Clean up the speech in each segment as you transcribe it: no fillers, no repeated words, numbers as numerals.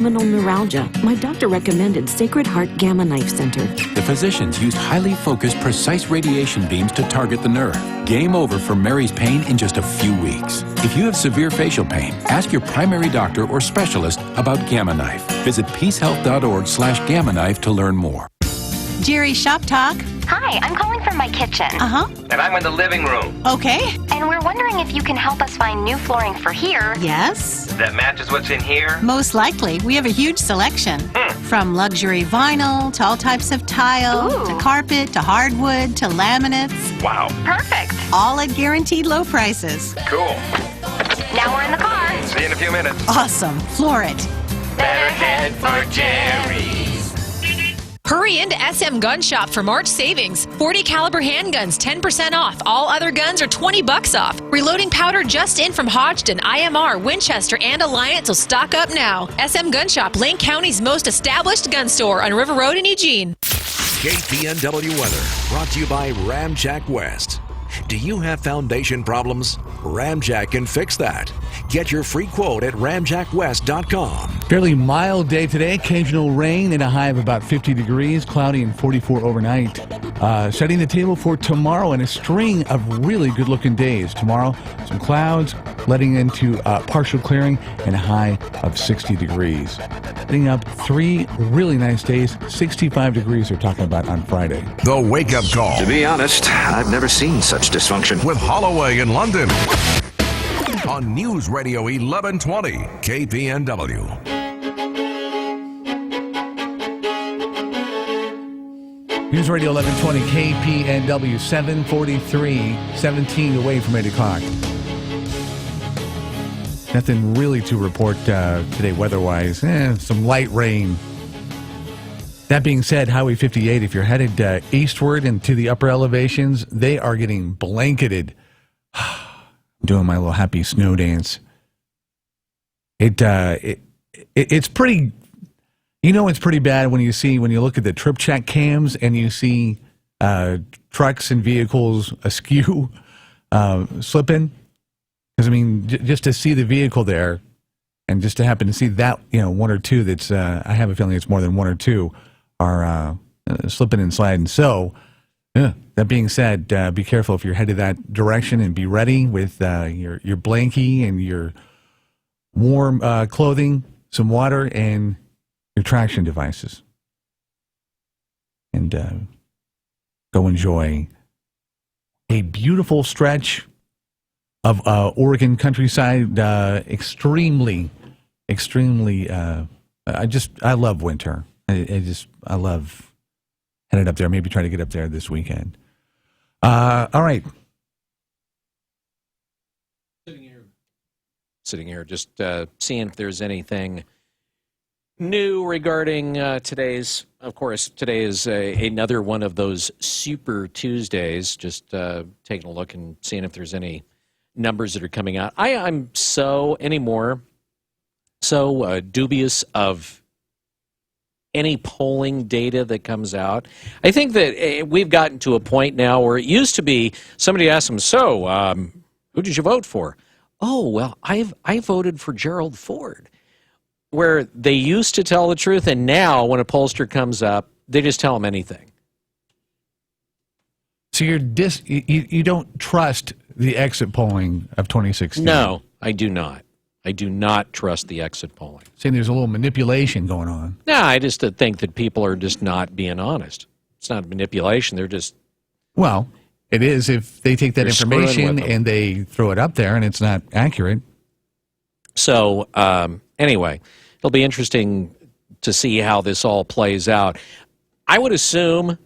Abdominal neuralgia. My doctor recommended Sacred Heart Gamma Knife Center. The physicians used highly focused, precise radiation beams to target the nerve. Game over for Mary's pain in just a few weeks. If you have severe facial pain, ask your primary doctor or specialist about Gamma Knife. Visit peacehealth.org/Gamma Knife to learn more. Jerry, Shop Talk. Hi, I'm calling from my kitchen. And I'm in the living room. Okay. And we're wondering if you can help us find new flooring for here. Yes. That matches what's in here? Most likely. We have a huge selection. From luxury vinyl to all types of tile, Ooh. to carpet, to hardwood, to laminates. Wow. Perfect. All at guaranteed low prices. Cool. Now we're in the car. See you in a few minutes. Awesome. Floor it. Better head for Jerry's. Hurry into SM Gun Shop for March savings. 40 caliber handguns, 10% off. All other guns are $20 off. Reloading powder just in from Hodgdon, IMR, Winchester, and Alliance, so stock up now. SM Gun Shop, Lane County's most established gun store on River Road in Eugene. KPNW weather brought to you by Ramjack West. Do you have foundation problems? Ramjack can fix that. Get your free quote at ramjackwest.com. Fairly mild day today. Occasional rain and a high of about 50 degrees. Cloudy and 44 overnight. Setting the table for tomorrow and a string of really good-looking days. Tomorrow, some clouds letting into partial clearing and a high of 60 degrees. Setting up 3 really nice days. 65 degrees we're talking about on Friday. The Wake Up Call. To be honest, I've never seen such dysfunction. With Holloway in London. On News Radio 1120 KPNW. News Radio 1120 KPNW 743, 17 away from 8 o'clock. Nothing really to report today weather-wise. Some light rain. That being said, Highway 58, if you're headed eastward and to the upper elevations, they are getting blanketed. Doing my little happy snow dance. It's pretty, it's pretty bad when you look at the trip check cams and you see trucks and vehicles askew slipping. Because just to see the vehicle there, and just to happen to see that, one or two that's, I have a feeling it's more than one or two are slipping and sliding. So, that being said, be careful if you're headed that direction, and be ready with your blankie and your warm clothing, some water, and your traction devices. And go enjoy a beautiful stretch of Oregon countryside. Extremely, I love winter. I love headed up there. Maybe try to get up there this weekend. All right. Sitting here, just seeing if there's anything new regarding today's. Of course, today is another one of those Super Tuesdays. Just taking a look and seeing if there's any numbers that are coming out. I'm so dubious of any polling data that comes out. I think that we've gotten to a point now where it used to be somebody asked them, who did you vote for? Oh, well, I voted for Gerald Ford. Where they used to tell the truth, and now when a pollster comes up, they just tell them anything. So you don't trust the exit polling of 2016? No, I do not. I do not trust the exit polling. Saying there's a little manipulation going on. No, I just think that people are just not being honest. It's not manipulation. They're just... Well, it is if they take that information and they throw it up there and it's not accurate. So, anyway, it'll be interesting to see how this all plays out. I would assume,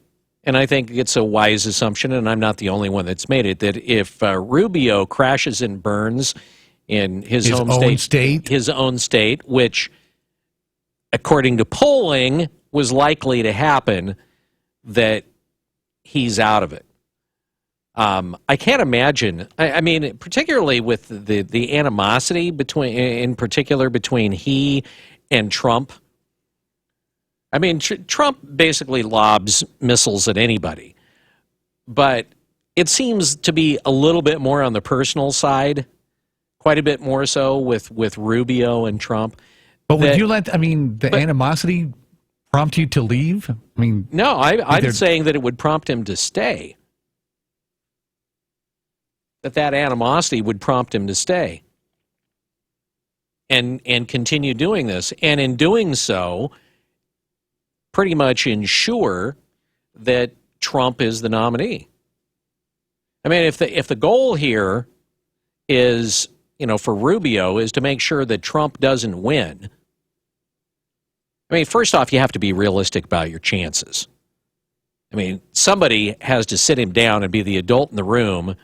and I think it's a wise assumption, and I'm not the only one that's made it, that if Rubio crashes and burns in his own state, which, according to polling, was likely to happen, that he's out of it. I can't imagine. I mean, particularly with the animosity between he and Trump. I mean, Trump basically lobs missiles at anybody, but it seems to be a little bit more on the personal side. Quite a bit more so with Rubio and Trump. But would you let, the animosity prompt you to leave? No, I'm saying that it would prompt him to stay. That animosity would prompt him to stay and continue doing this. And in doing so, pretty much ensure that Trump is the nominee. If the goal here is, for Rubio, is to make sure that Trump doesn't win, first off, you have to be realistic about your chances. Somebody has to sit him down and be the adult in the room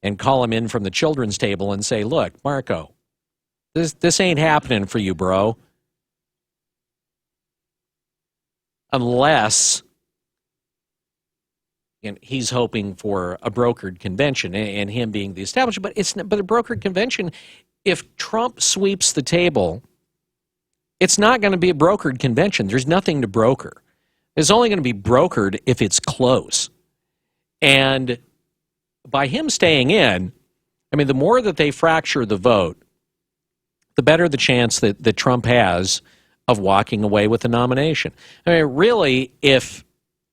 and call him in from the children's table and say, look, Marco, this ain't happening for you, bro. Unless he's hoping for a brokered convention and him being the establishment. But a brokered convention, if Trump sweeps the table, it's not going to be a brokered convention. There's nothing to broker. It's only going to be brokered if it's close. And by him staying in, the more that they fracture the vote, the better the chance that Trump has of walking away with the nomination. Really, if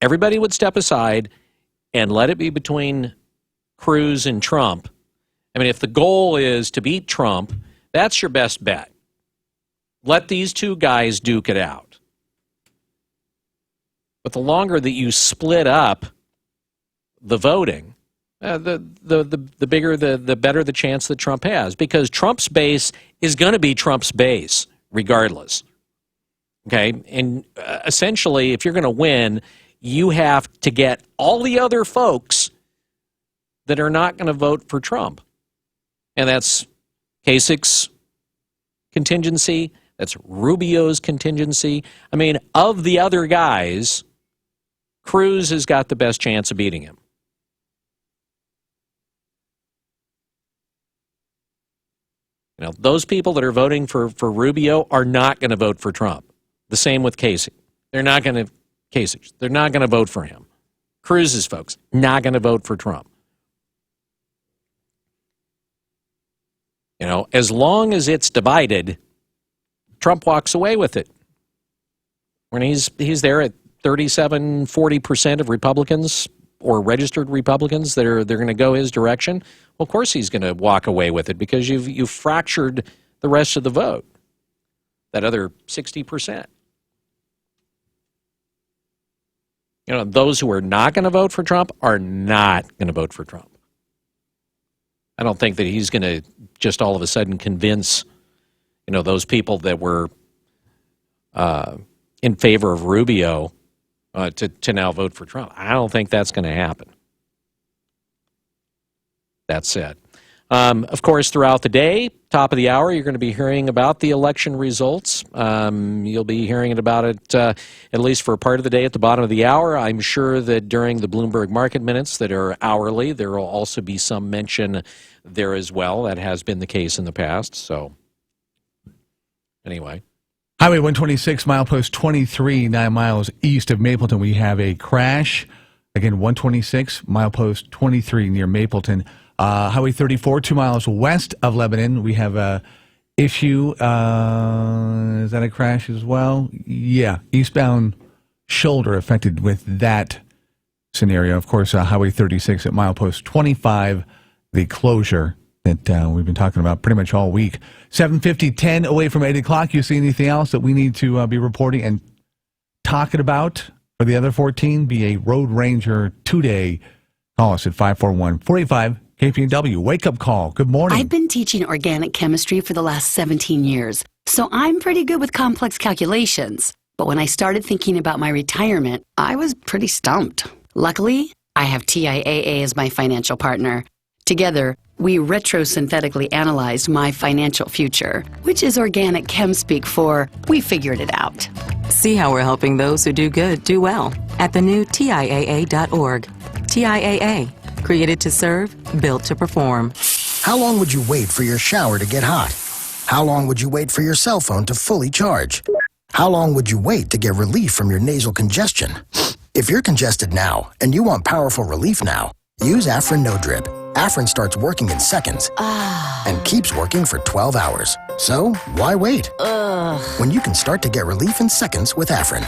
everybody would step aside and let it be between Cruz and Trump, if the goal is to beat Trump, that's your best bet. Let these two guys duke it out. But the longer that you split up the voting, the bigger, the better the chance that Trump has, because Trump's base is going to be Trump's base regardless. Okay, and essentially, if you're going to win, you have to get all the other folks that are not going to vote for Trump, and that's Kasich's contingency. That's Rubio's contingency. Of the other guys, Cruz has got the best chance of beating him. Those people that are voting for Rubio are not going to vote for Trump. The same with Kasich. They're not going to vote for him. Cruz's folks, not going to vote for Trump. As long as it's divided, Trump walks away with it. When he's there at 37-40% of Republicans or registered Republicans they're going to go his direction, well, of course he's going to walk away with it, because you've fractured the rest of the vote, that other 60%. Those who are not going to vote for Trump are not going to vote for Trump. I don't think that he's going to just all of a sudden convince those people that were in favor of Rubio to now vote for Trump. I don't think that's going to happen. That said, of course, throughout the day, top of the hour, you're going to be hearing about the election results. You'll be hearing about it at least for a part of the day at the bottom of the hour. I'm sure that during the Bloomberg Market Minutes that are hourly, there will also be some mention there as well. That has been the case in the past. So, anyway. Highway 126, milepost 23, 9 miles east of Mapleton. We have a crash. Again, 126, milepost 23 near Mapleton. Highway 34, 2 miles west of Lebanon. We have a issue. Is that a crash as well? Yeah, eastbound shoulder affected with that scenario. Of course, Highway 36 at milepost 25, the closure that we've been talking about pretty much all week. 7:50, 10 away from 8 o'clock. You see anything else that we need to be reporting and talking about for the other 14? Be a Road Ranger today. Call us at 541-45 KPNW. Wake up call. Good morning. I've been teaching organic chemistry for the last 17 years, so I'm pretty good with complex calculations. But when I started thinking about my retirement, I was pretty stumped. Luckily, I have TIAA as my financial partner. Together, we retrosynthetically analyzed my financial future, which is organic chem speak for we figured it out. See how we're helping those who do good do well at the new TIAA.org. TIAA, created to serve, built to perform. How long would you wait for your shower to get hot? How long would you wait for your cell phone to fully charge? How long would you wait to get relief from your nasal congestion? If you're congested now and you want powerful relief now, use Afrin No Drip. Afrin starts working in seconds and keeps working for 12 hours. So, why wait? When you can start to get relief in seconds with Afrin.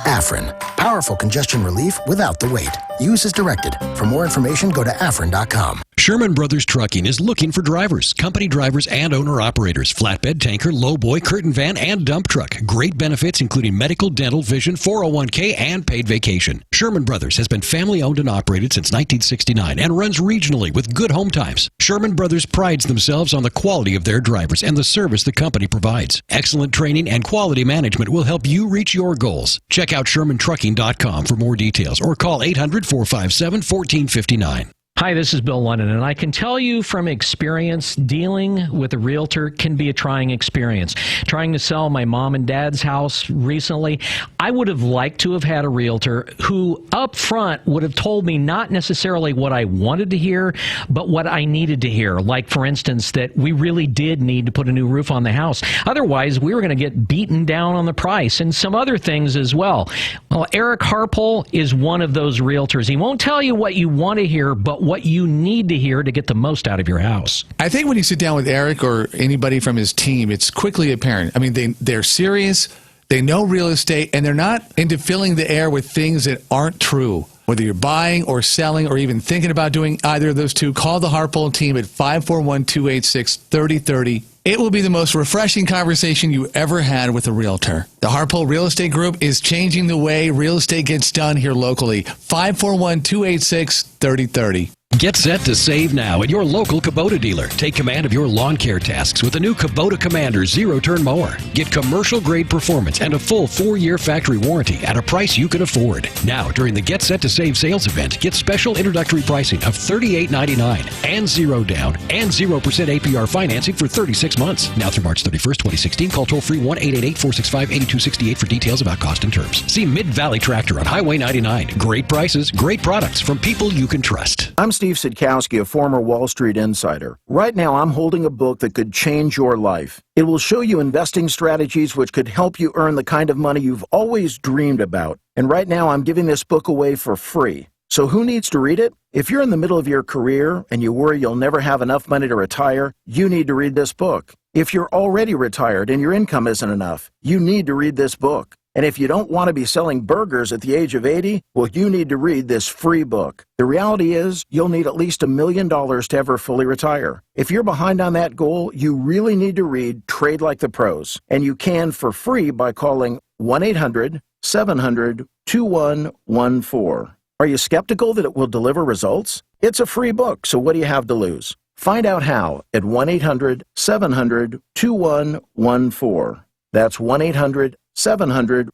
Afrin, powerful congestion relief without the wait. Use as directed. For more information, go to Afrin.com. Sherman Brothers Trucking is looking for drivers, company drivers and owner-operators, flatbed, tanker, lowboy, curtain van, and dump truck. Great benefits including medical, dental, vision, 401k, and paid vacation. Sherman Brothers has been family-owned and operated since 1969 and runs regionally with good home times. Sherman Brothers prides themselves on the quality of their drivers and the service the company provides. Excellent training and quality management will help you reach your goals. Check out ShermanTrucking.com for more details or call 800-457-1459. Hi, this is Bill London, and I can tell you from experience, dealing with a realtor can be a trying experience. Trying to sell my mom and dad's house recently, I would have liked to have had a realtor who up front would have told me not necessarily what I wanted to hear, but what I needed to hear. Like, for instance, that we really did need to put a new roof on the house. Otherwise, we were going to get beaten down on the price and some other things as well. Well, Eric Harpole is one of those realtors. He won't tell you what you want to hear, but what you need to hear to get the most out of your house. I think when you sit down with Eric or anybody from his team, it's quickly apparent. I mean, they're serious, they know real estate, and they're not into filling the air with things that aren't true. Whether you're buying or selling or even thinking about doing either of those two, call the Harpole team at 541-286-3030. It will be the most refreshing conversation you ever had with a realtor. The Harpole Real Estate Group is changing the way real estate gets done here locally. 541-286-3030. Get set to save now at your local Kubota dealer. Take command of your lawn care tasks with the new Kubota Commander zero-turn mower. Get commercial-grade performance and a full 4-year factory warranty at a price you can afford. Now, during the Get Set to Save sales event, get special introductory pricing of $38.99 and 0 down and 0% APR financing for 36 months. Now through March 31st, 2016, call toll-free 1-888-465-8268 for details about cost and terms. See Mid-Valley Tractor on Highway 99. Great prices, great products from people you can trust. I'm Steve Sidkowski, a former Wall Street insider. Right now, I'm holding a book that could change your life. It will show you investing strategies which could help you earn the kind of money you've always dreamed about. And right now, I'm giving this book away for free. So who needs to read it? If you're in the middle of your career and you worry you'll never have enough money to retire, you need to read this book. If you're already retired and your income isn't enough, you need to read this book. And if you don't want to be selling burgers at the age of 80, well, you need to read this free book. The reality is, you'll need at least $1 million to ever fully retire. If you're behind on that goal, you really need to read Trade Like the Pros. And you can for free by calling 1-800-700-2114. Are you skeptical that it will deliver results? It's a free book, so what do you have to lose? Find out how at 1-800-700-2114. That's 1-800-700-2114.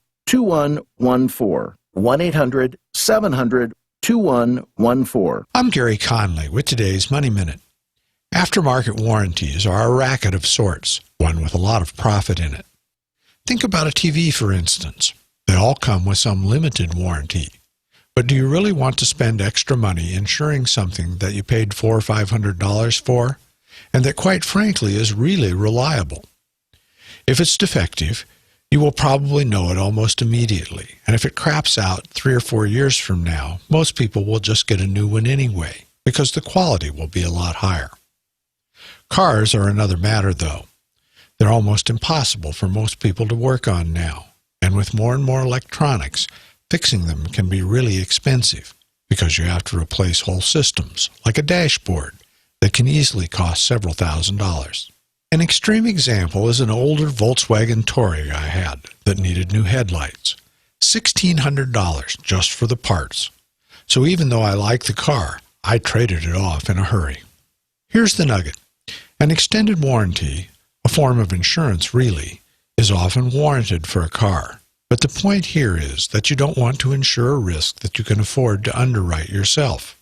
1-800-700-2114. I'm Gary Conley with today's Money Minute. Aftermarket warranties are a racket of sorts, one with a lot of profit in it. Think about a TV, for instance. They all come with some limited warranty. But do you really want to spend extra money insuring something that you paid $400 or $500 for, and that quite frankly is really reliable? If it's defective, you will probably know it almost immediately, and if it craps out 3 or 4 years from now, most people will just get a new one anyway, because the quality will be a lot higher. Cars are another matter, though. They're almost impossible for most people to work on now, and with more and more electronics, fixing them can be really expensive, because you have to replace whole systems, like a dashboard, that can easily cost several $1,000s. An extreme example is an older Volkswagen Touareg I had that needed new headlights. $1,600 just for the parts. So even though I liked the car, I traded it off in a hurry. Here's the nugget. An extended warranty, a form of insurance really, is often warranted for a car. But the point here is that you don't want to insure a risk that you can afford to underwrite yourself.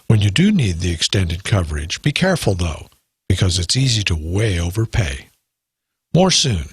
When you do need the extended coverage, be careful though, because it's easy to way overpay. More soon.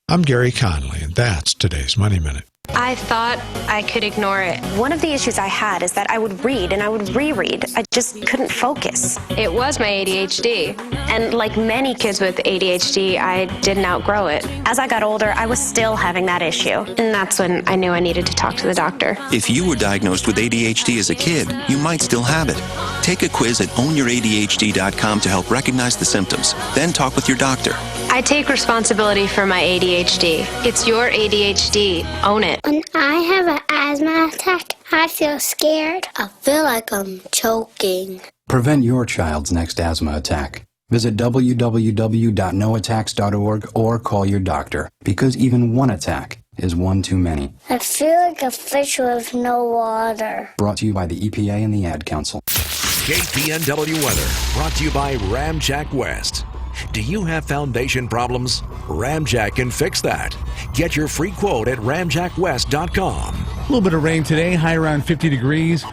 I'm Gary Conley, and that's today's Money Minute. I thought I could ignore it. One of the issues I had is that I would read and I would reread. I just couldn't focus. It was my ADHD. And like many kids with ADHD, I didn't outgrow it. As I got older, I was still having that issue. And that's when I knew I needed to talk to the doctor. If you were diagnosed with ADHD as a kid, you might still have it. Take a quiz at ownYourADHD.com to help recognize the symptoms. Then talk with your doctor. I take responsibility for my ADHD. It's your ADHD. Own it. When I have an asthma attack, I feel scared. I feel like I'm choking. Prevent your child's next asthma attack. Visit www.noattacks.org or call your doctor, because even one attack is one too many. I feel like a fish with no water. Brought to you by the EPA and the Ad Council. KPNW weather brought to you by Ramjack West. Do you have foundation problems? Ramjack can fix that. Get your free quote at ramjackwest.com. A little bit of rain today, high around 50 degrees,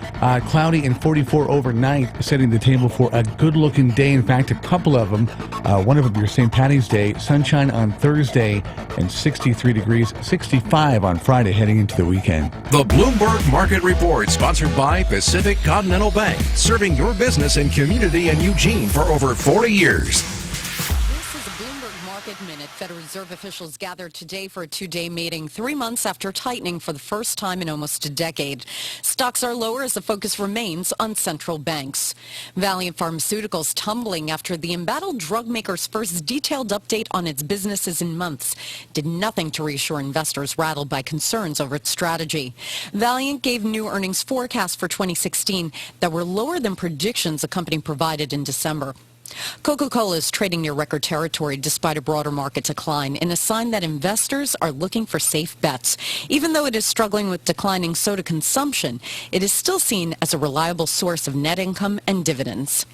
cloudy and 44 overnight, setting the table for a good-looking day. In fact, a couple of them, one of them your St. Patty's Day, sunshine on Thursday, and 63 degrees, 65 on Friday, heading into the weekend. The Bloomberg Market Report, sponsored by Pacific Continental Bank, serving your business and community in Eugene for over 40 years. Minute. Federal Reserve officials gathered today for a two-day meeting, 3 months after tightening for the first time in almost a decade. Stocks are lower as the focus remains on central banks. Valiant Pharmaceuticals tumbling after the embattled drug maker's first detailed update on its businesses in months did nothing to reassure investors rattled by concerns over its strategy. Valiant gave new earnings forecasts for 2016 that were lower than predictions the company provided in December. Coca-Cola is trading near record territory despite a broader market decline, in a sign that investors are looking for safe bets. Even though it is struggling with declining soda consumption, it is still seen as a reliable source of net income and dividends.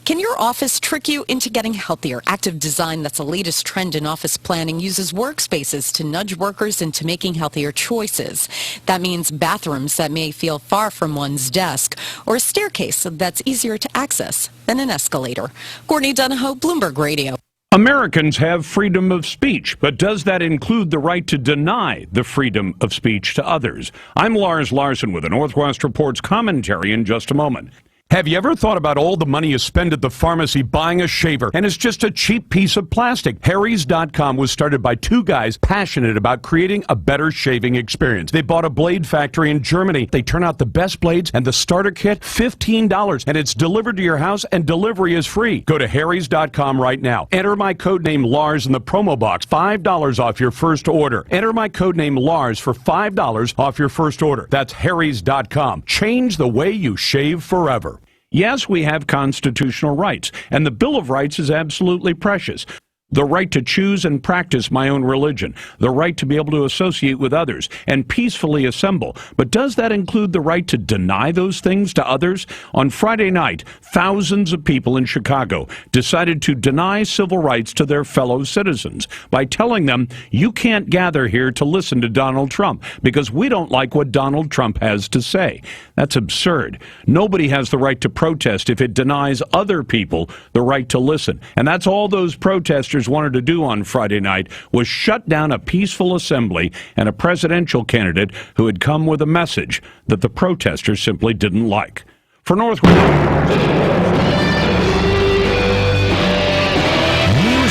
Can your office trick you into getting healthier? Active Design, that's the latest trend in office planning, uses workspaces to nudge workers into making healthier choices. That means bathrooms that may feel far from one's desk, or a staircase that's easier to access than an escalator. Courtney Donahoe, Bloomberg Radio. Americans have freedom of speech, but does that include the right to deny the freedom of speech to others? I'm Lars Larson with the Northwest Report's commentary in just a moment. Have you ever thought about all the money you spend at the pharmacy buying a shaver, and it's just a cheap piece of plastic? Harry's.com was started by two guys passionate about creating a better shaving experience. They bought a blade factory in Germany. They turn out the best blades, and the starter kit, $15, and it's delivered to your house, and delivery is free. Go to Harry's.com right now. Enter my code name Lars in the promo box, $5 off your first order. Enter my code name Lars for $5 off your first order. That's Harry's.com. Change the way you shave forever. Yes, we have constitutional rights, and the Bill of Rights is absolutely precious. The right to choose and practice my own religion, the right to be able to associate with others and peacefully assemble. But does that include the right to deny those things to others? On Friday night, thousands of people in Chicago decided to deny civil rights to their fellow citizens by telling them, you can't gather here to listen to Donald Trump because we don't like what Donald Trump has to say. That's absurd. Nobody has the right to protest if it denies other people the right to listen. And that's all those protesters wanted to do on Friday night, was shut down a peaceful assembly and a presidential candidate who had come with a message that the protesters simply didn't like. For Northwest News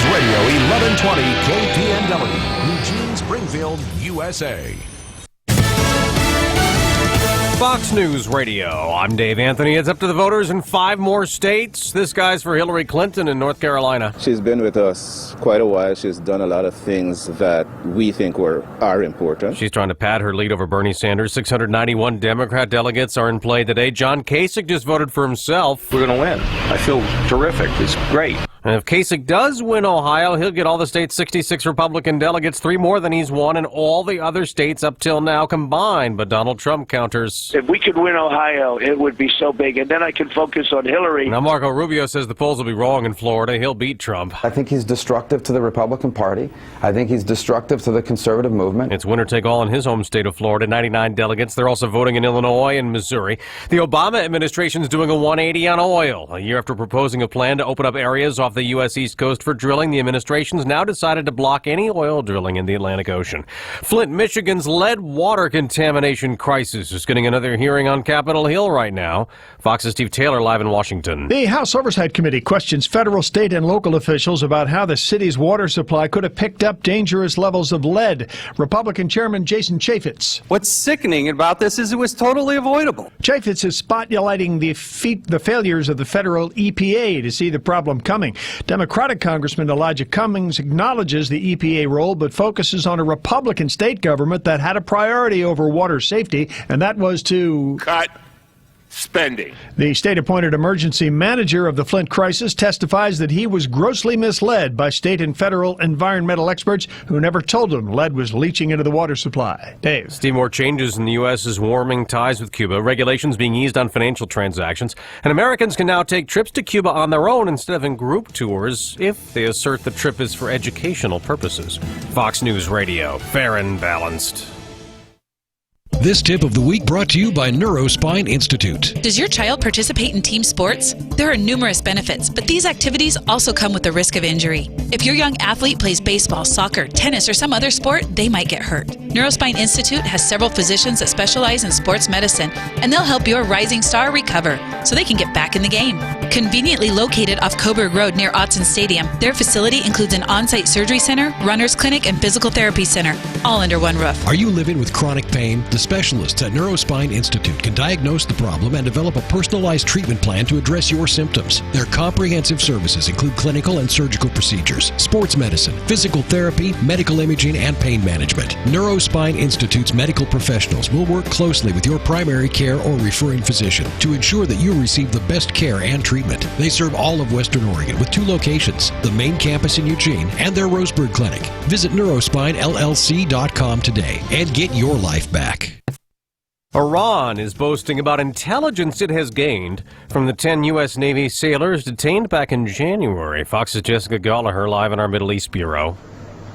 Radio 1120 KPNW, Eugene, Springfield, USA. Fox News Radio. I'm Dave Anthony. It's up to the voters in 5 more states. This guy's for Hillary Clinton in North Carolina. She's been with us quite a while. She's done a lot of things that we think are important. She's trying to pad her lead over Bernie Sanders. 691 Democrat delegates are in play today. John Kasich just voted for himself. We're going to win. I feel terrific. It's great. And if Kasich does win Ohio, he'll get all the state's 66 Republican delegates, 3 more than he's won in all the other states up till now combined. But Donald Trump counters. Yes. If we could win Ohio, it would be so big. And then I can focus on Hillary. Now, Marco Rubio says the polls will be wrong in Florida. He'll beat Trump. I think he's destructive to the Republican Party. I think he's destructive to the conservative movement. It's winner-take-all in his home state of Florida. 99 delegates. They're also voting in Illinois and Missouri. The Obama administration is doing a 180 on oil. A year after proposing a plan to open up areas off the U.S. East Coast for drilling, the administration's now decided to block any oil drilling in the Atlantic Ocean. Flint, Michigan's lead water contamination crisis is getting another hearing on Capitol Hill right now. Fox's Steve Taylor live in Washington. The House Oversight Committee questions federal, state, and local officials about how the city's water supply could have picked up dangerous levels of lead. Republican Chairman Jason Chaffetz. What's sickening about this is it was totally avoidable. Chaffetz is spotlighting the failures of the federal EPA to see the problem coming. Democratic Congressman Elijah Cummings acknowledges the EPA role, but focuses on a Republican state government that had a priority over water safety, and that was to cut spending. The state-appointed emergency manager of the Flint crisis testifies that he was grossly misled by state and federal environmental experts who never told him lead was leaching into the water supply. Dave. Steve, more changes in the U.S. is warming ties with Cuba, regulations being eased on financial transactions, and Americans can now take trips to Cuba on their own instead of in group tours if they assert the trip is for educational purposes. Fox News Radio, fair and balanced. This tip of the week brought to you by Neurospine Institute. Does your child participate in team sports? There are numerous benefits, but these activities also come with the risk of injury. If your young athlete plays baseball, soccer, tennis, or some other sport, they might get hurt. Neurospine Institute has several physicians that specialize in sports medicine, and they'll help your rising star recover so they can get back in the game. Conveniently located off Coburg Road near Autzen Stadium, their facility includes an on-site surgery center, runner's clinic, and physical therapy center, all under one roof. Are you living with chronic pain? The specialists at Neurospine Institute can diagnose the problem and develop a personalized treatment plan to address your symptoms. Their comprehensive services include clinical and surgical procedures, sports medicine, physical therapy, medical imaging, and pain management. Neurospine Institute's medical professionals will work closely with your primary care or referring physician to ensure that you receive the best care and treatment. They serve all of Western Oregon with 2 locations, the main campus in Eugene and their Roseburg clinic. Visit neurospinellc.com today and get your life back. Iran is boasting about intelligence it has gained from the 10 U.S. Navy sailors detained back in January. Fox's Jessica Gallagher live in our Middle East Bureau.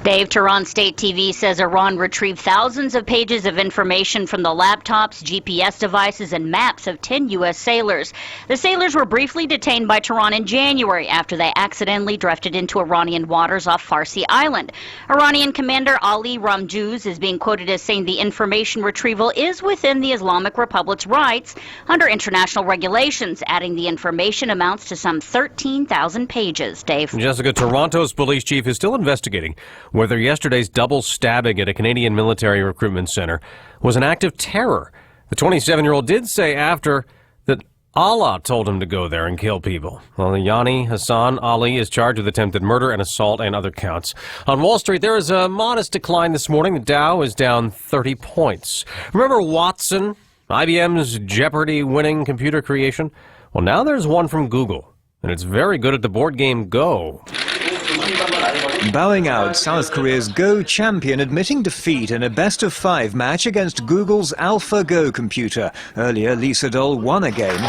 Dave, Tehran State TV says Iran retrieved thousands of pages of information from the laptops, GPS devices, and maps of 10 U.S. sailors. The sailors were briefly detained by Tehran in January after they accidentally drifted into Iranian waters off Farsi Island. Iranian Commander Ali Ramjuz is being quoted as saying the information retrieval is within the Islamic Republic's rights under international regulations, adding the information amounts to some 13,000 pages. Dave. Jessica, Toronto's police chief is still investigating whether yesterday's double stabbing at a Canadian military recruitment center was an act of terror. The 27-year-old did say after that Allah told him to go there and kill people. Well, Yanni Hassan Ali is charged with attempted murder and assault and other counts. On Wall Street, there is a modest decline this morning. The Dow is down 30 points. Remember Watson, IBM's Jeopardy-winning computer creation? Well, now there's one from Google, and it's very good at the board game Go. Bowing out, South Korea's Go champion admitting defeat in a best-of-5 match against Google's AlphaGo computer. Earlier, Lisa Dole won a game.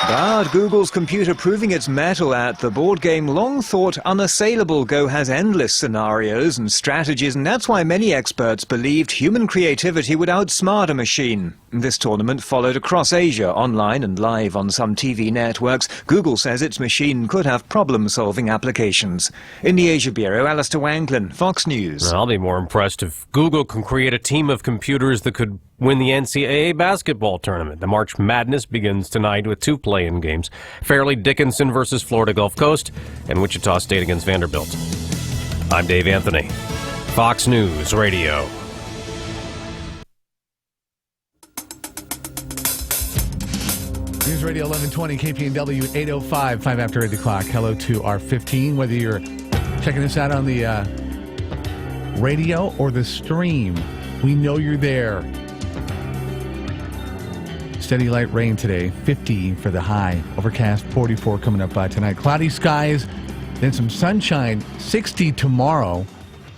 But Google's computer proving its mettle at the board game long thought unassailable Go has endless scenarios and strategies, and that's why many experts believed human creativity would outsmart a machine. This tournament followed across Asia, online and live on some TV networks. Google says its machine could have problem-solving applications. In the Asia Bureau, Alistair Wanglin, Fox News. I'll be more impressed if Google can create a team of computers that could win the NCAA basketball tournament. The March Madness begins tonight with 2 play-in games. Fairleigh Dickinson versus Florida Gulf Coast and Wichita State against Vanderbilt. I'm Dave Anthony, Fox News Radio. News Radio 1120, KPNW 805, 5 after 8 o'clock. Hello to our 15. Whether you're checking us out on the radio or the stream, we know you're there. Steady light rain today, 50 for the high. Overcast, 44 coming up tonight. Cloudy skies, then some sunshine, 60 tomorrow.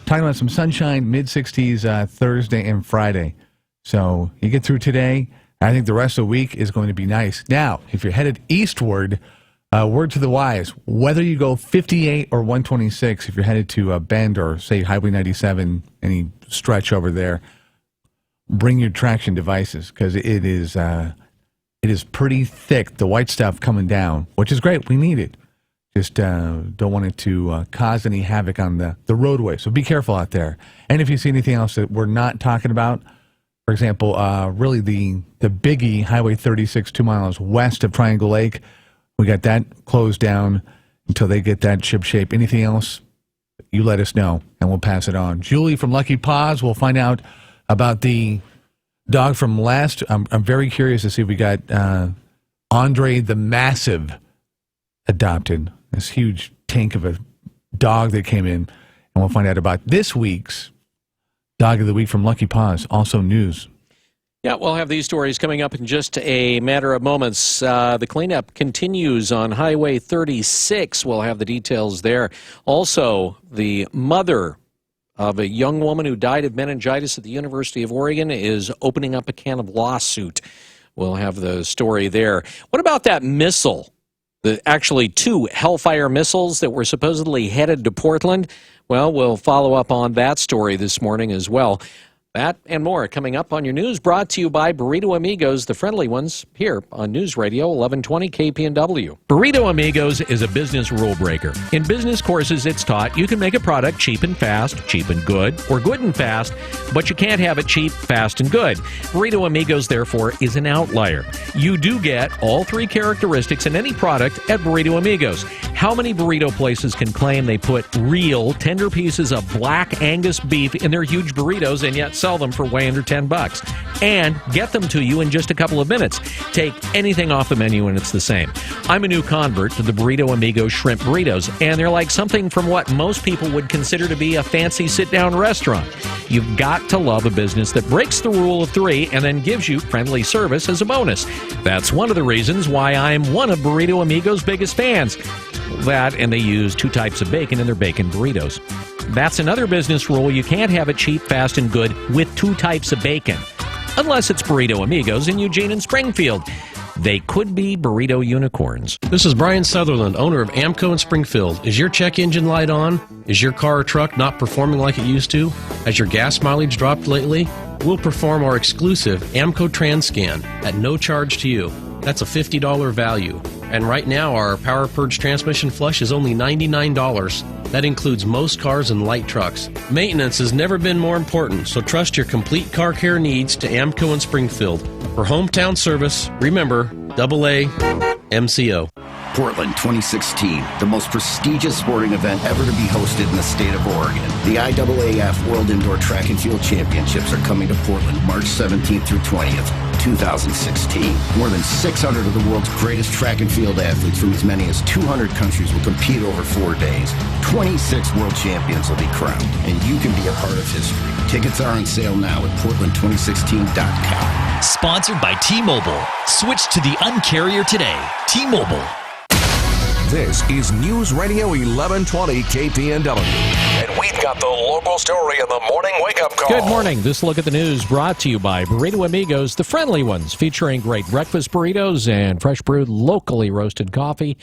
Talking about some sunshine, mid-60s Thursday and Friday. So you get through today, I think the rest of the week is going to be nice. Now, if you're headed eastward, word to the wise, whether you go 58 or 126, if you're headed to Bend or, say, Highway 97, any stretch over there, bring your traction devices because it is pretty thick, the white stuff coming down, which is great. We need it. Just don't want it to cause any havoc on the roadway. So be careful out there. And if you see anything else that we're not talking about, for example, really the biggie, Highway 36, 2 miles west of Triangle Lake, we got that closed down until they get that ship shape. Anything else, you let us know, and we'll pass it on. Julie from Lucky Paws, we'll find out about the dog from last. I'm very curious to see if we got Andre the Massive adopted. This huge tank of a dog that came in, and we'll find out about this week's Dog of the Week from Lucky Paws. Also news. Yeah, we'll have these stories coming up in just a matter of moments. The cleanup continues on Highway 36. We'll have the details there. Also, the mother of a young woman who died of meningitis at the University of Oregon is opening up a can of lawsuit. We'll have the story there. What about that missile? Actually, 2 Hellfire missiles that were supposedly headed to Portland? Well, we'll follow up on that story this morning as well. That and more coming up on your news, brought to you by Burrito Amigos, the friendly ones, here on News Radio 1120 KPNW. Burrito Amigos is a business rule breaker. In business courses, it's taught you can make a product cheap and fast, cheap and good, or good and fast, but you can't have it cheap, fast, and good. Burrito Amigos, therefore, is an outlier. You do get all 3 characteristics in any product at Burrito Amigos. How many burrito places can claim they put real, tender pieces of black Angus beef in their huge burritos and yet sell them for way under $10 and get them to you in just a couple of minutes? Take anything off the menu and it's the same. I'm a new convert to the Burrito Amigos shrimp burritos, and they're like something from what most people would consider to be a fancy sit-down restaurant. You've got to love a business that breaks the rule of 3 and then gives you friendly service as a bonus. That's one of the reasons why I'm one of Burrito Amigos' biggest fans. That, and they use 2 types of bacon in their bacon burritos. That's another business rule. You can't have it cheap, fast, and good with 2 types of bacon. Unless it's Burrito Amigos in Eugene and Springfield. They could be burrito unicorns. This is Brian Sutherland, owner of Amco in Springfield. Is your check engine light on? Is your car or truck not performing like it used to? Has your gas mileage dropped lately? We'll perform our exclusive Amco TransScan at no charge to you. That's a $50 value. And right now, our Power Purge transmission flush is only $99. That includes most cars and light trucks. Maintenance has never been more important, so trust your complete car care needs to Amco in Springfield. For hometown service, remember, AA MCO. Portland 2016, the most prestigious sporting event ever to be hosted in the state of Oregon. The IAAF World Indoor Track and Field Championships are coming to Portland March 17th through 20th, 2016. More than 600 of the world's greatest track and field athletes from as many as 200 countries will compete over 4 days. 26 world champions will be crowned, and you can be a part of history. Tickets are on sale now at portland2016.com. Sponsored by T-Mobile. Switch to the Un-carrier today. T-Mobile. This is News Radio 1120 KPNW. And we've got the local story in the morning wake-up call. Good morning. This look at the news brought to you by Burrito Amigos, the friendly ones, featuring great breakfast burritos and fresh brewed, locally roasted coffee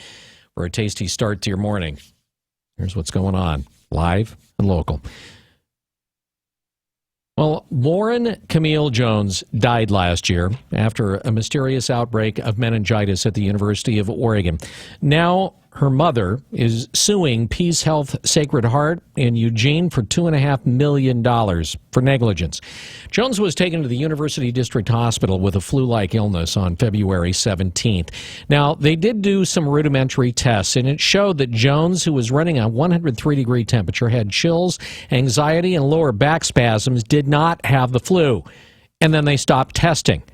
for a tasty start to your morning. Here's what's going on, live and local. Well, Lauren Camille Jones died last year after a mysterious outbreak of meningitis at the University of Oregon. Now, her mother is suing Peace Health Sacred Heart in Eugene for $2.5 million for negligence. Jones was taken to the University District Hospital with a flu-like illness on February 17th. Now, they did do some rudimentary tests, and it showed that Jones, who was running a 103-degree temperature, had chills, anxiety, and lower back spasms, did not have the flu. And then they stopped testing.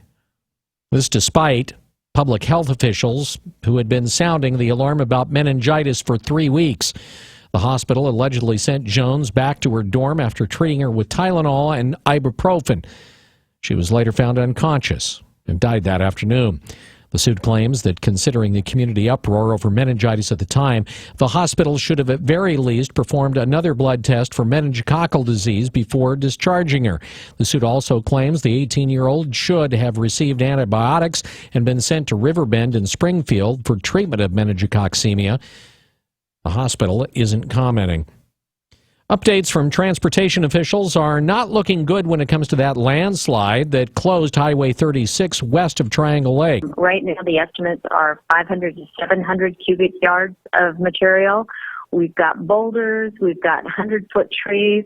This despite public health officials who had been sounding the alarm about meningitis for 3 weeks. The hospital allegedly sent Jones back to her dorm after treating her with Tylenol and ibuprofen. She was later found unconscious and died that afternoon. The suit claims that considering the community uproar over meningitis at the time, the hospital should have at very least performed another blood test for meningococcal disease before discharging her. The suit also claims the 18-year-old should have received antibiotics and been sent to Riverbend in Springfield for treatment of meningococcemia. The hospital isn't commenting. Updates from transportation officials are not looking good when it comes to that landslide that closed Highway 36 west of Triangle Lake. Right now, the estimates are 500 to 700 cubic yards of material. We've got boulders, we've got 100-foot trees,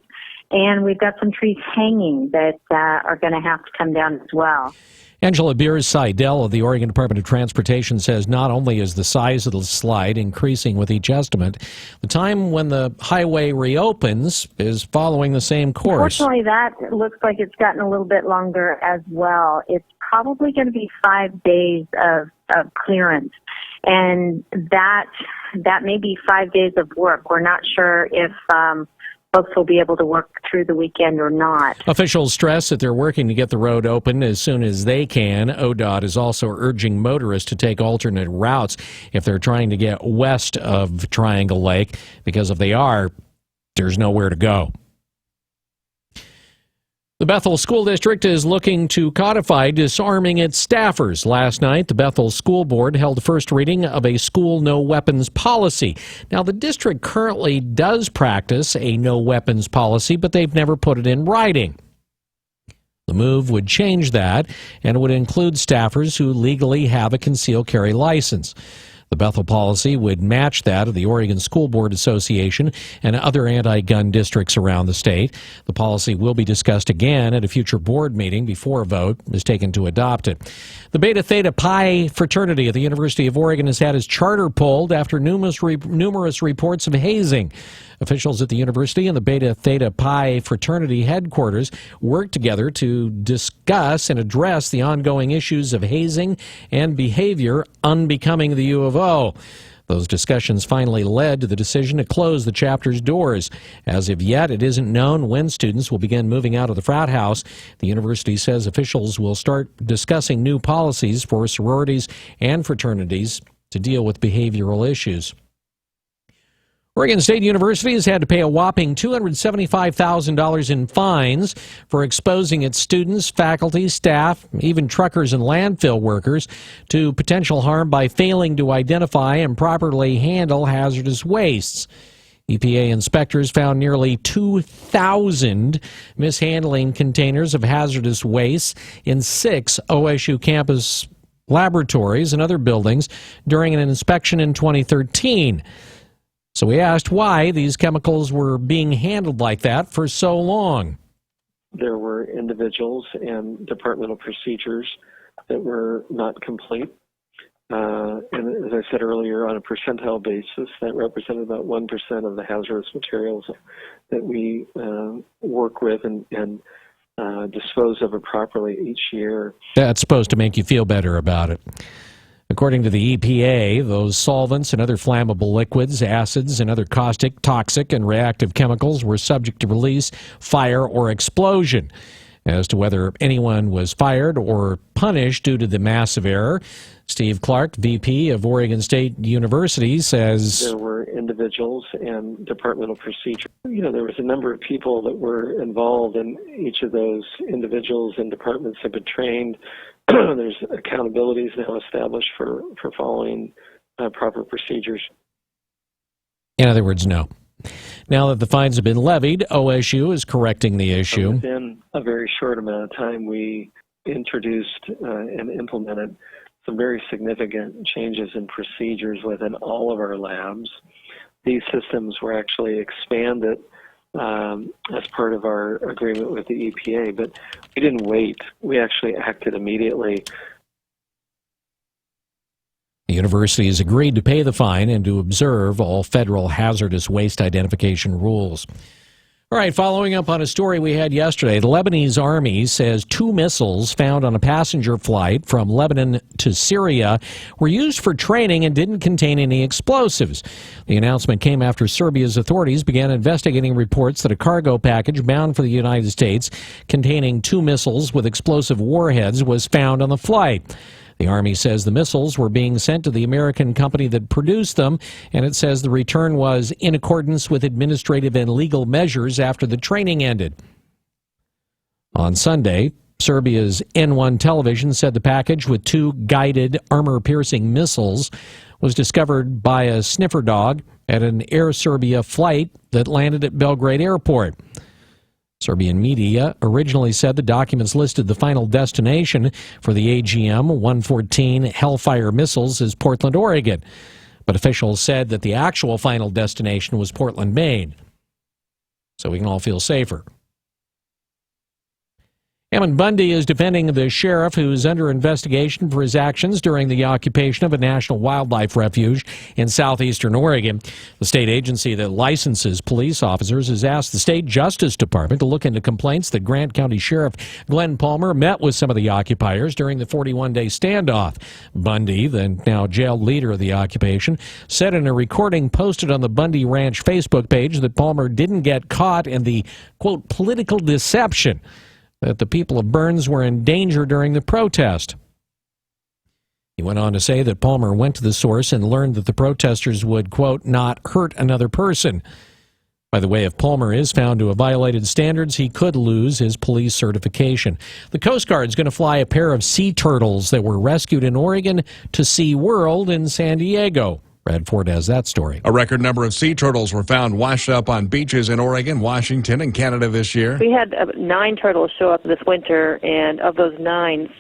and we've got some trees hanging that are going to have to come down as well. Angela Beers-Seidel of the Oregon Department of Transportation says not only is the size of the slide increasing with each estimate, the time when the highway reopens is following the same course. Unfortunately, that looks like it's gotten a little bit longer as well. It's probably going to be 5 days of clearance, and that may be 5 days of work. We're not sure if folks will be able to work through the weekend or not. Officials stress that they're working to get the road open as soon as they can. ODOT is also urging motorists to take alternate routes if they're trying to get west of Triangle Lake, because if they are, there's nowhere to go. The Bethel School District is looking to codify disarming its staffers. Last night, the Bethel School Board held the first reading of a school no weapons policy. Now, the district currently does practice a no weapons policy, but they've never put it in writing. The move would change that, and it would include staffers who legally have a concealed carry license. The Bethel policy would match that of the Oregon School Board Association and other anti-gun districts around the state. The policy will be discussed again at a future board meeting before a vote is taken to adopt it. The Beta Theta Pi fraternity at the University of Oregon has had its charter pulled after numerous reports of hazing. Officials at the university and the Beta Theta Pi fraternity headquarters worked together to discuss and address the ongoing issues of hazing and behavior unbecoming the U of O. Those discussions finally led to the decision to close the chapter's doors. As of yet, it isn't known when students will begin moving out of the frat house. The university says officials will start discussing new policies for sororities and fraternities to deal with behavioral issues. Oregon State University has had to pay a whopping $275,000 in fines for exposing its students, faculty, staff, even truckers and landfill workers to potential harm by failing to identify and properly handle hazardous wastes. EPA inspectors found nearly 2,000 mishandling containers of hazardous waste in 6 OSU campus laboratories and other buildings during an inspection in 2013. So we asked why these chemicals were being handled like that for so long. There were individuals and departmental procedures that were not complete. And as I said earlier, on a percentile basis, that represented about 1% of the hazardous materials that we work with and dispose of it properly each year. That's supposed to make you feel better about it. According to the EPA, those solvents and other flammable liquids, acids, and other caustic, toxic, and reactive chemicals were subject to release, fire, or explosion. As to whether anyone was fired or punished due to the massive error, Steve Clark, VP of Oregon State University, says there were individuals and departmental procedures. There was a number of people that were involved, and each of those individuals and departments have been trained. There's accountabilities now established for following proper procedures. In other words, no. Now that the fines have been levied, OSU is correcting the issue. Within a very short amount of time, we introduced and implemented some very significant changes in procedures within all of our labs. These systems were actually expanded as part of our agreement with the EPA, but we didn't wait. We actually acted immediately. The university has agreed to pay the fine and to observe all federal hazardous waste identification rules. All right, following up on a story we had yesterday, the Lebanese army says 2 missiles found on a passenger flight from Lebanon to Syria were used for training and didn't contain any explosives. The announcement came after Serbia's authorities began investigating reports that a cargo package bound for the United States containing 2 missiles with explosive warheads was found on the flight. The Army says the missiles were being sent to the American company that produced them, and it says the return was in accordance with administrative and legal measures after the training ended. On Sunday, Serbia's N1 television said the package with 2 guided armor-piercing missiles was discovered by a sniffer dog at an Air Serbia flight that landed at Belgrade Airport. Serbian media originally said the documents listed the final destination for the AGM-114 Hellfire missiles as Portland, Oregon, but officials said that the actual final destination was Portland, Maine. So we can all feel safer. Ammon Bundy is defending the sheriff who's under investigation for his actions during the occupation of a national wildlife refuge in southeastern Oregon. The state agency that licenses police officers has asked the state justice department to look into complaints that Grant County Sheriff Glenn Palmer met with some of the occupiers during the 41-day standoff. Bundy, the now jailed leader of the occupation, said in a recording posted on the Bundy Ranch Facebook page that Palmer didn't get caught in the, quote, political deception that the people of Burns were in danger during the protest. He went on to say that Palmer went to the source and learned that the protesters would, quote, not hurt another person. By the way, if Palmer is found to have violated standards, he could lose his police certification. The Coast Guard is going to fly a pair of sea turtles that were rescued in Oregon to SeaWorld in San Diego. Brad Ford has that story. A record number of sea turtles were found washed up on beaches in Oregon, Washington, and Canada this year. We had 9 turtles show up this winter, and of those 9,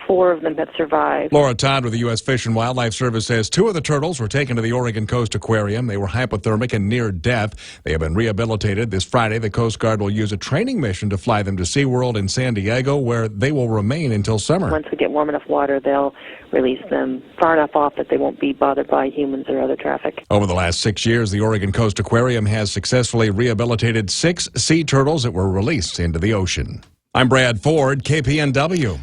4 of them have survived. Laura Todd with the U.S. Fish and Wildlife Service says 2 of the turtles were taken to the Oregon Coast Aquarium. They were hypothermic and near death. They have been rehabilitated. This Friday, the Coast Guard will use a training mission to fly them to SeaWorld in San Diego, where they will remain until summer. Once we get warm enough water, they'll release them far enough off that they won't be bothered by humans or other traffic. Over the last 6 years, the Oregon Coast Aquarium has successfully rehabilitated 6 sea turtles that were released into the ocean. I'm Brad Ford, KPNW.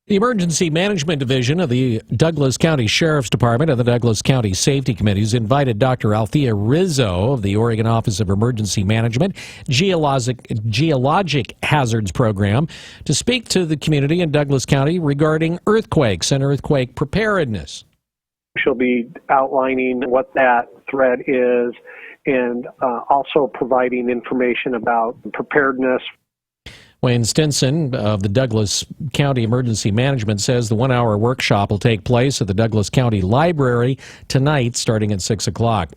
The Emergency Management Division of the Douglas County Sheriff's Department and the Douglas County Safety Committees invited Dr. Althea Rizzo of the Oregon Office of Emergency Management Geologic Hazards Program to speak to the community in Douglas County regarding earthquakes and earthquake preparedness. She'll be outlining what that threat is and also providing information about preparedness. Wayne Stinson of the Douglas County Emergency Management says the 1-hour workshop will take place at the Douglas County Library tonight starting at 6 o'clock.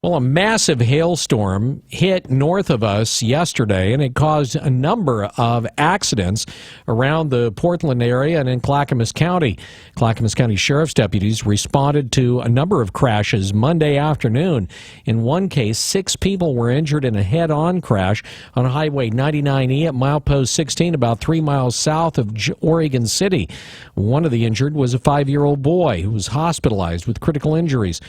Well, a massive hailstorm hit north of us yesterday, and it caused a number of accidents around the Portland area and in Clackamas County. Clackamas County Sheriff's deputies responded to a number of crashes Monday afternoon. In one case, 6 people were injured in a head-on crash on Highway 99E at milepost 16, about 3 miles south of Oregon City. One of the injured was a 5-year-old boy who was hospitalized with critical injuries.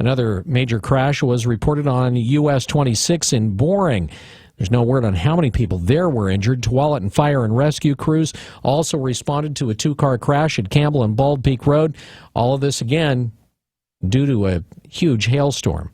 Another major crash was reported on US 26 in Boring. There's no word on how many people there were injured. Tualatin and fire and rescue crews also responded to a 2-car crash at Campbell and Bald Peak Road. All of this, again, due to a huge hailstorm.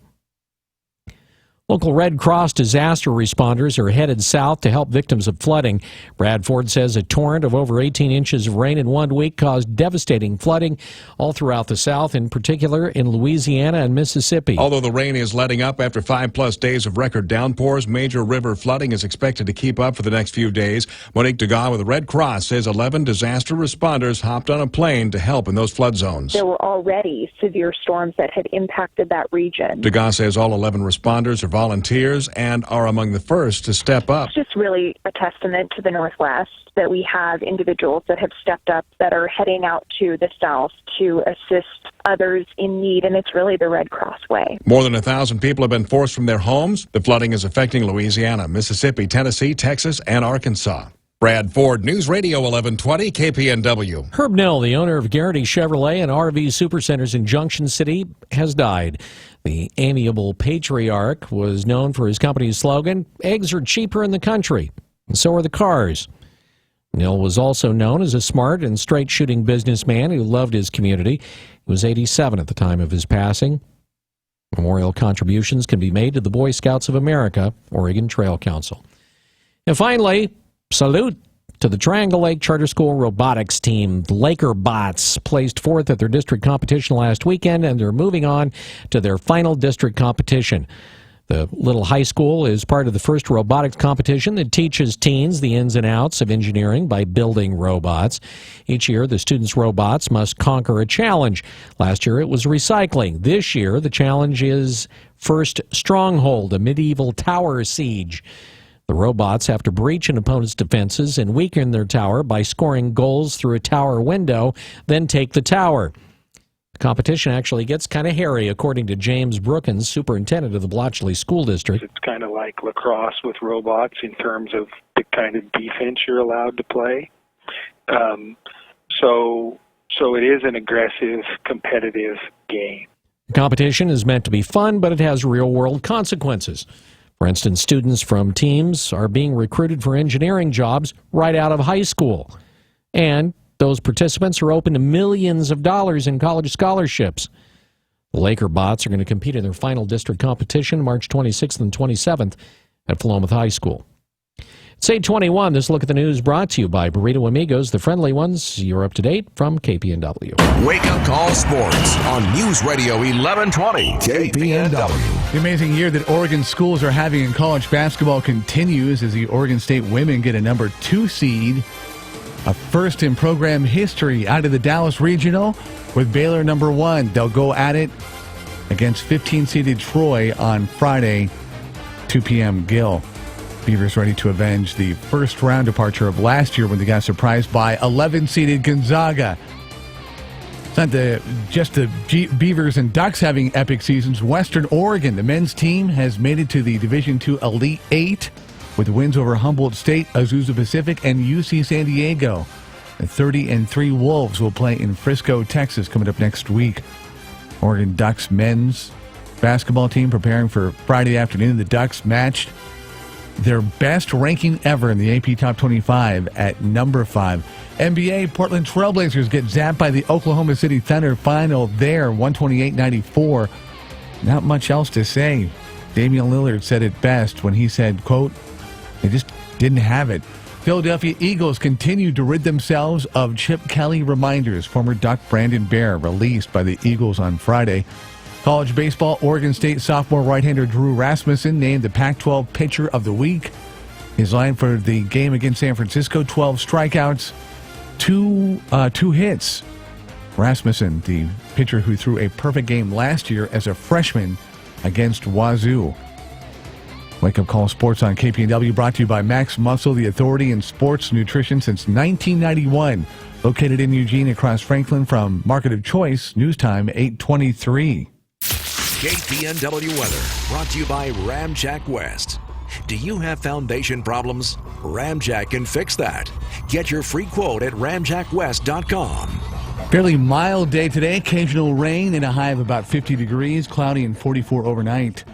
Local Red Cross disaster responders are headed south to help victims of flooding. Brad Ford says a torrent of over 18 inches of rain in 1 week caused devastating flooding all throughout the South, in particular in Louisiana and Mississippi. Although the rain is letting up after 5+ days of record downpours, major river flooding is expected to keep up for the next few days. Monique Degas with the Red Cross says 11 disaster responders hopped on a plane to help in those flood zones. There were already severe storms that had impacted that region. Degas says all 11 responders are volunteers and are among the first to step up. It's just really a testament to the Northwest that we have individuals that have stepped up that are heading out to the South to assist others in need, and it's really the Red Cross way. More than 1,000 people have been forced from their homes. The flooding is affecting Louisiana, Mississippi, Tennessee, Texas, and Arkansas. Brad Ford, News Radio 1120, KPNW. Herb Nell, the owner of Guarantee Chevrolet and RV Supercenters in Junction City, has died. The amiable patriarch was known for his company's slogan, "Eggs are cheaper in the country, and so are the cars." Nell was also known as a smart and straight-shooting businessman who loved his community. He was 87 at the time of his passing. Memorial contributions can be made to the Boy Scouts of America, Oregon Trail Council. And finally, salute to the Triangle Lake Charter School robotics team. The Laker Bots placed fourth at their district competition last weekend, and they're moving on to their final district competition. The little high school is part of the first robotics competition that teaches teens the ins and outs of engineering by building robots. Each year, the students' robots must conquer a challenge. Last year, it was recycling. This year, the challenge is First Stronghold, a medieval tower siege. The robots have to breach an opponent's defenses and weaken their tower by scoring goals through a tower window, then take the tower. The competition actually gets kind of hairy, according to James Brookins, superintendent of the Bletchley School District. It's kind of like lacrosse with robots in terms of the kind of defense you're allowed to play. So it is an aggressive, competitive game. The competition is meant to be fun, but it has real-world consequences. For instance, students from teams are being recruited for engineering jobs right out of high school. And those participants are open to millions of dollars in college scholarships. The Laker Bots are going to compete in their final district competition March 26th and 27th at Philomath High School. It's 8:21. This look at the news brought to you by Burrito Amigos, the friendly ones. You're up to date from KPNW. Wake Up Call Sports on News Radio 1120 KPNW. The amazing year that Oregon schools are having in college basketball continues as the Oregon State women get a number 2 seed. A first in program history out of the Dallas Regional with Baylor number 1. They'll go at it against 15-seeded Troy on Friday, 2 p.m. Gill. Beavers ready to avenge the first round departure of last year when they got surprised by 11-seeded Gonzaga. It's not just the Beavers and Ducks having epic seasons. Western Oregon, the men's team, has made it to the Division II Elite 8 with wins over Humboldt State, Azusa Pacific, and UC San Diego. The 30-3 Wolves will play in Frisco, Texas, coming up next week. Oregon Ducks men's basketball team preparing for Friday afternoon. The Ducks matched their best ranking ever in the AP Top 25 at number 5. NBA, Portland Trailblazers get zapped by the Oklahoma City Thunder. Final there, 128-94. Not much else to say. Damian Lillard said it best when he said, quote, they just didn't have it. Philadelphia Eagles continued to rid themselves of Chip Kelly reminders. Former Duck Brandon Bear released by the Eagles on Friday. College baseball, Oregon State sophomore right-hander Drew Rasmussen named the Pac-12 Pitcher of the Week. His line for the game against San Francisco, 12 strikeouts, two hits. Rasmussen, the pitcher who threw a perfect game last year as a freshman against Wazoo. Wake Up Call Sports on KPNW, brought to you by Max Muscle, the authority in sports nutrition since 1991. Located in Eugene across Franklin from Market of Choice, news time 8:23. KPNW weather brought to you by Ramjack West. Do you have foundation problems? Ramjack can fix that. Get your free quote at ramjackwest.com. Fairly mild day today. Occasional rain and a high of about 50 degrees. Cloudy and 44 overnight.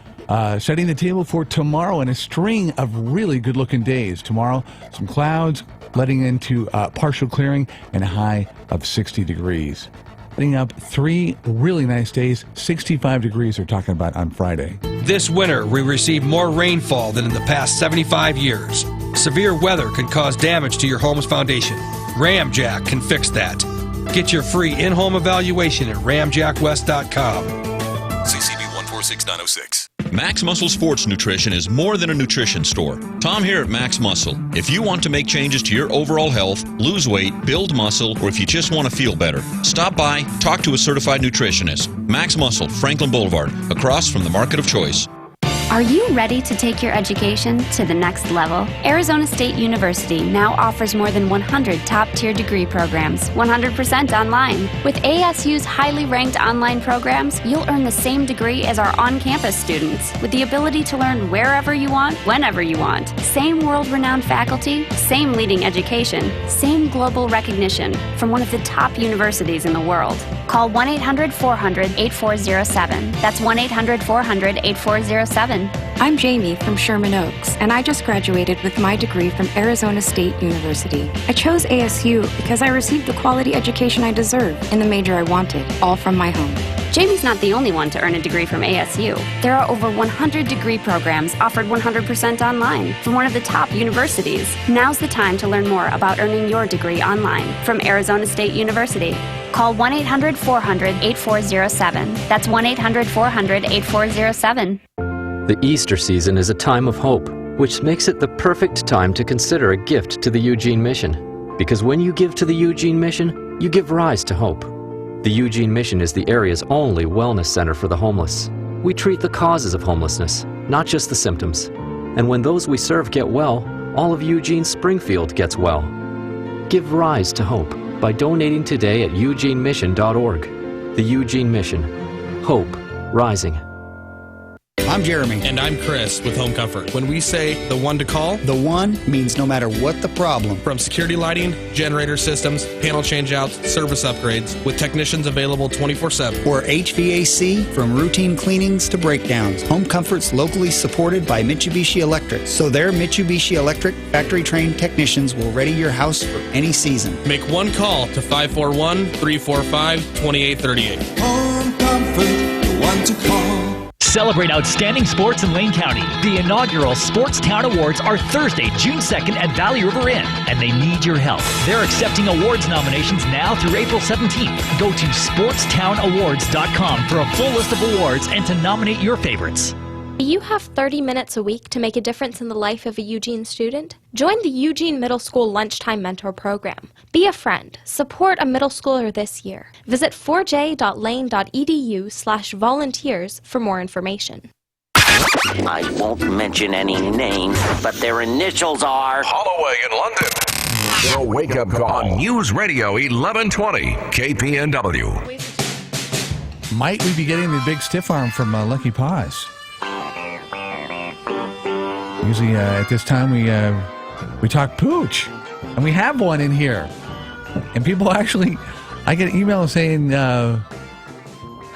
Setting the table for tomorrow and a string of really good-looking days. Tomorrow, some clouds letting into partial clearing and a high of 60 degrees. Heading up 3 really nice days. 65 degrees they're talking about on Friday. This winter, we received more rainfall than in the past 75 years. Severe weather could cause damage to your home's foundation. Ramjack can fix that. Get your free in-home evaluation at ramjackwest.com. CCB 146906. Max Muscle Sports Nutrition is more than a nutrition store. Tom here at Max Muscle. If you want to make changes to your overall health, lose weight, build muscle, or if you just want to feel better, stop by, talk to a certified nutritionist. Max Muscle, Franklin Boulevard, across from the Market of Choice. Are you ready to take your education to the next level? Arizona State University now offers more than 100 top-tier degree programs, 100% online. With ASU's highly ranked online programs, you'll earn the same degree as our on-campus students, with the ability to learn wherever you want, whenever you want. Same world-renowned faculty, same leading education, same global recognition from one of the top universities in the world. Call 1-800-400-8407. That's 1-800-400-8407. in. I'm Jamie from Sherman Oaks, and I just graduated with my degree from Arizona State University. I chose ASU because I received the quality education I deserve in the major I wanted, all from my home. Jamie's not the only one to earn a degree from ASU. There are over 100 degree programs offered 100% online from one of the top universities. Now's the time to learn more about earning your degree online from Arizona State University. Call 1-800-400-8407. That's 1-800-400-8407. The Easter season is a time of hope, which makes it the perfect time to consider a gift to the Eugene Mission. Because when you give to the Eugene Mission, you give rise to hope. The Eugene Mission is the area's only wellness center for the homeless. We treat the causes of homelessness, not just the symptoms. And when those we serve get well, all of Eugene Springfield gets well. Give rise to hope by donating today at eugenemission.org. The Eugene Mission. Hope rising. I'm Jeremy. And I'm Chris with Home Comfort. When we say the one to call, the one means no matter what the problem. From security lighting, generator systems, panel changeouts, service upgrades, with technicians available 24/7. Or HVAC, from routine cleanings to breakdowns. Home Comfort's locally supported by Mitsubishi Electric, so their Mitsubishi Electric factory-trained technicians will ready your house for any season. Make one call to 541-345-2838. Home Comfort, the one to call. Celebrate outstanding sports in Lane County. The inaugural Sports Town Awards are Thursday, June 2nd at Valley River Inn, and they need your help. They're accepting awards nominations now through April 17th. Go to sportstownawards.com for a full list of awards and to nominate your favorites. You have 30 minutes a week to make a difference in the life of a Eugene student? Join the Eugene Middle School Lunchtime Mentor Program. Be a friend. Support a middle schooler this year. Visit 4j.lane.edu/volunteers for more information. I won't mention any names, but their initials are Holloway in London. The Wake Up Call on News Radio 1120 KPNW. Might we be getting the big stiff arm from Lucky Paws? Usually at this time we talk pooch, and we have one in here. And people actually, I get emails saying how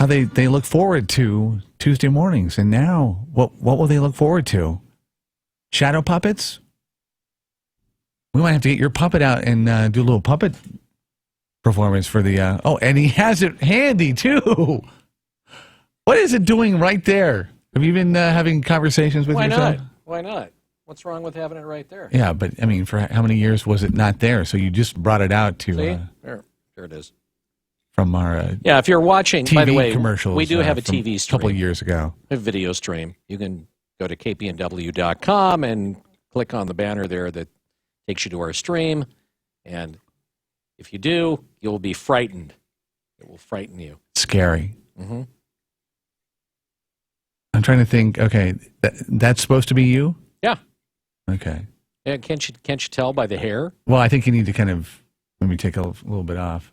they look forward to Tuesday mornings. And now, what will they look forward to? Shadow puppets? We might have to get your puppet out and do a little puppet performance for the... and he has it handy, too. What is it doing right there? Have you been having conversations with yourself? Why not? What's wrong with having it right there? Yeah, but I mean, for how many years was it not there? So you just brought it out to... See? There it is. From our yeah, if you're watching, TV by the way, commercials, we do have a TV stream. A couple of years ago. A video stream. You can go to kpnw.com and click on the banner there that takes you to our stream. And if you do, you'll be frightened. It will frighten you. Scary. Mm-hmm. I'm trying to think. Okay, that's supposed to be you? Yeah. Okay. Yeah, can't you tell by the hair? Well, I think you need to kind of maybe take a little bit off.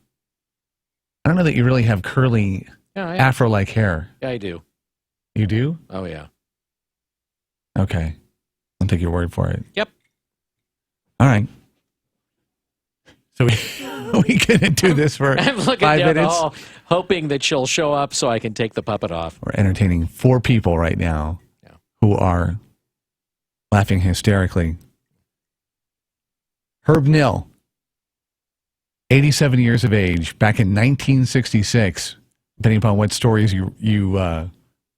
I don't know that you really have curly afro-like hair. Yeah, I do. You do? Oh, yeah. Okay. I'll take your word for it. Yep. All right. So we can do this for I'm looking 5 down the minutes. hall, hoping that she'll show up so I can take the puppet off. We're entertaining 4 people right now who are laughing hysterically. Herb Nill, 87 years of age, back in 1966, depending upon what stories you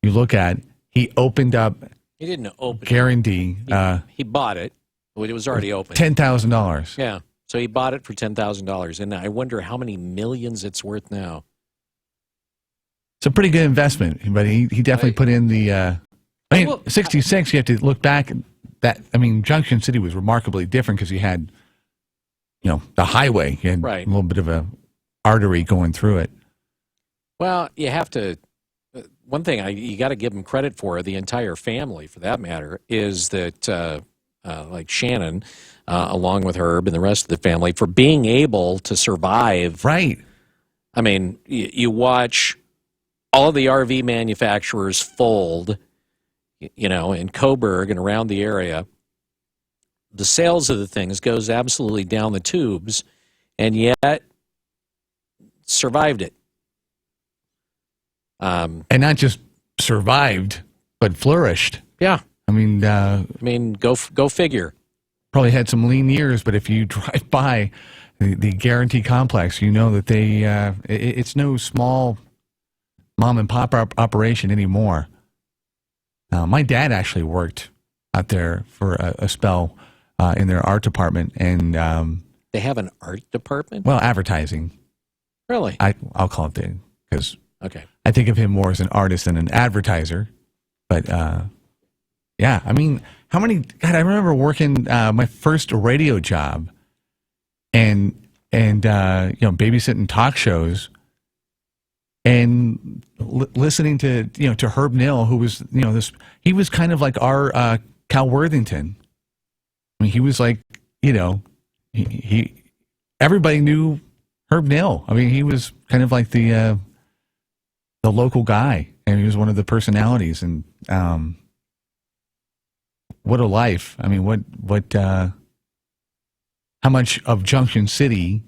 look at, he opened up. He didn't open Guarantee. He bought it. It was already open. $10,000. Yeah. So he bought it for $10,000. And I wonder how many millions it's worth now. It's a pretty good investment, but he definitely put in the... 66, you have to look back at that. I mean, Junction City was remarkably different because you had, the highway. You had a little bit of a artery going through it. Well, you have to... One thing you got to give him credit for, the entire family, for that matter, is that, like Shannon, along with Herb and the rest of the family, for being able to survive. Right. I mean, you watch all of the RV manufacturers fold, in Coburg and around the area. The sales of the things goes absolutely down the tubes, and yet survived it. And not just survived, but flourished. Yeah. I mean, go figure. Probably had some lean years, but if you drive by the Guarantee Complex, you know that it's no small mom and pop operation anymore. My dad actually worked out there for a spell in their art department, and they have an art department. Well, advertising. Really? I'll call it that because okay. I think of him more as an artist than an advertiser. But yeah, I mean, how many? God, I remember working my first radio job, and babysitting talk shows, and listening to to Herb Nill, who was he was kind of like our Cal Worthington. I mean, he was like he everybody knew Herb Nill. I mean, he was kind of like the local guy, and he was one of the personalities. And what a life! I mean, what how much of Junction City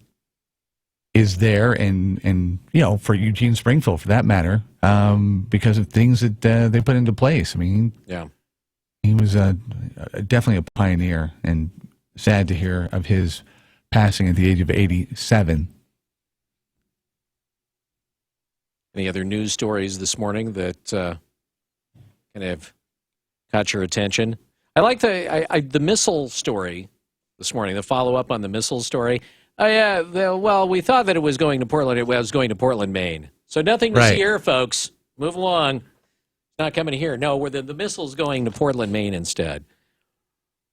is there, and for Eugene Springfield, for that matter, because of things that they put into place. I mean, yeah, he was definitely a pioneer, and sad to hear of his passing at the age of 87. Any other news stories this morning that kind of caught your attention? I like the missile story this morning, the follow-up on the missile story. Well, we thought that it was going to Portland. It was going to Portland, Maine. So nothing to see here, folks. Move along. It's not coming here. No, the missile's going to Portland, Maine instead.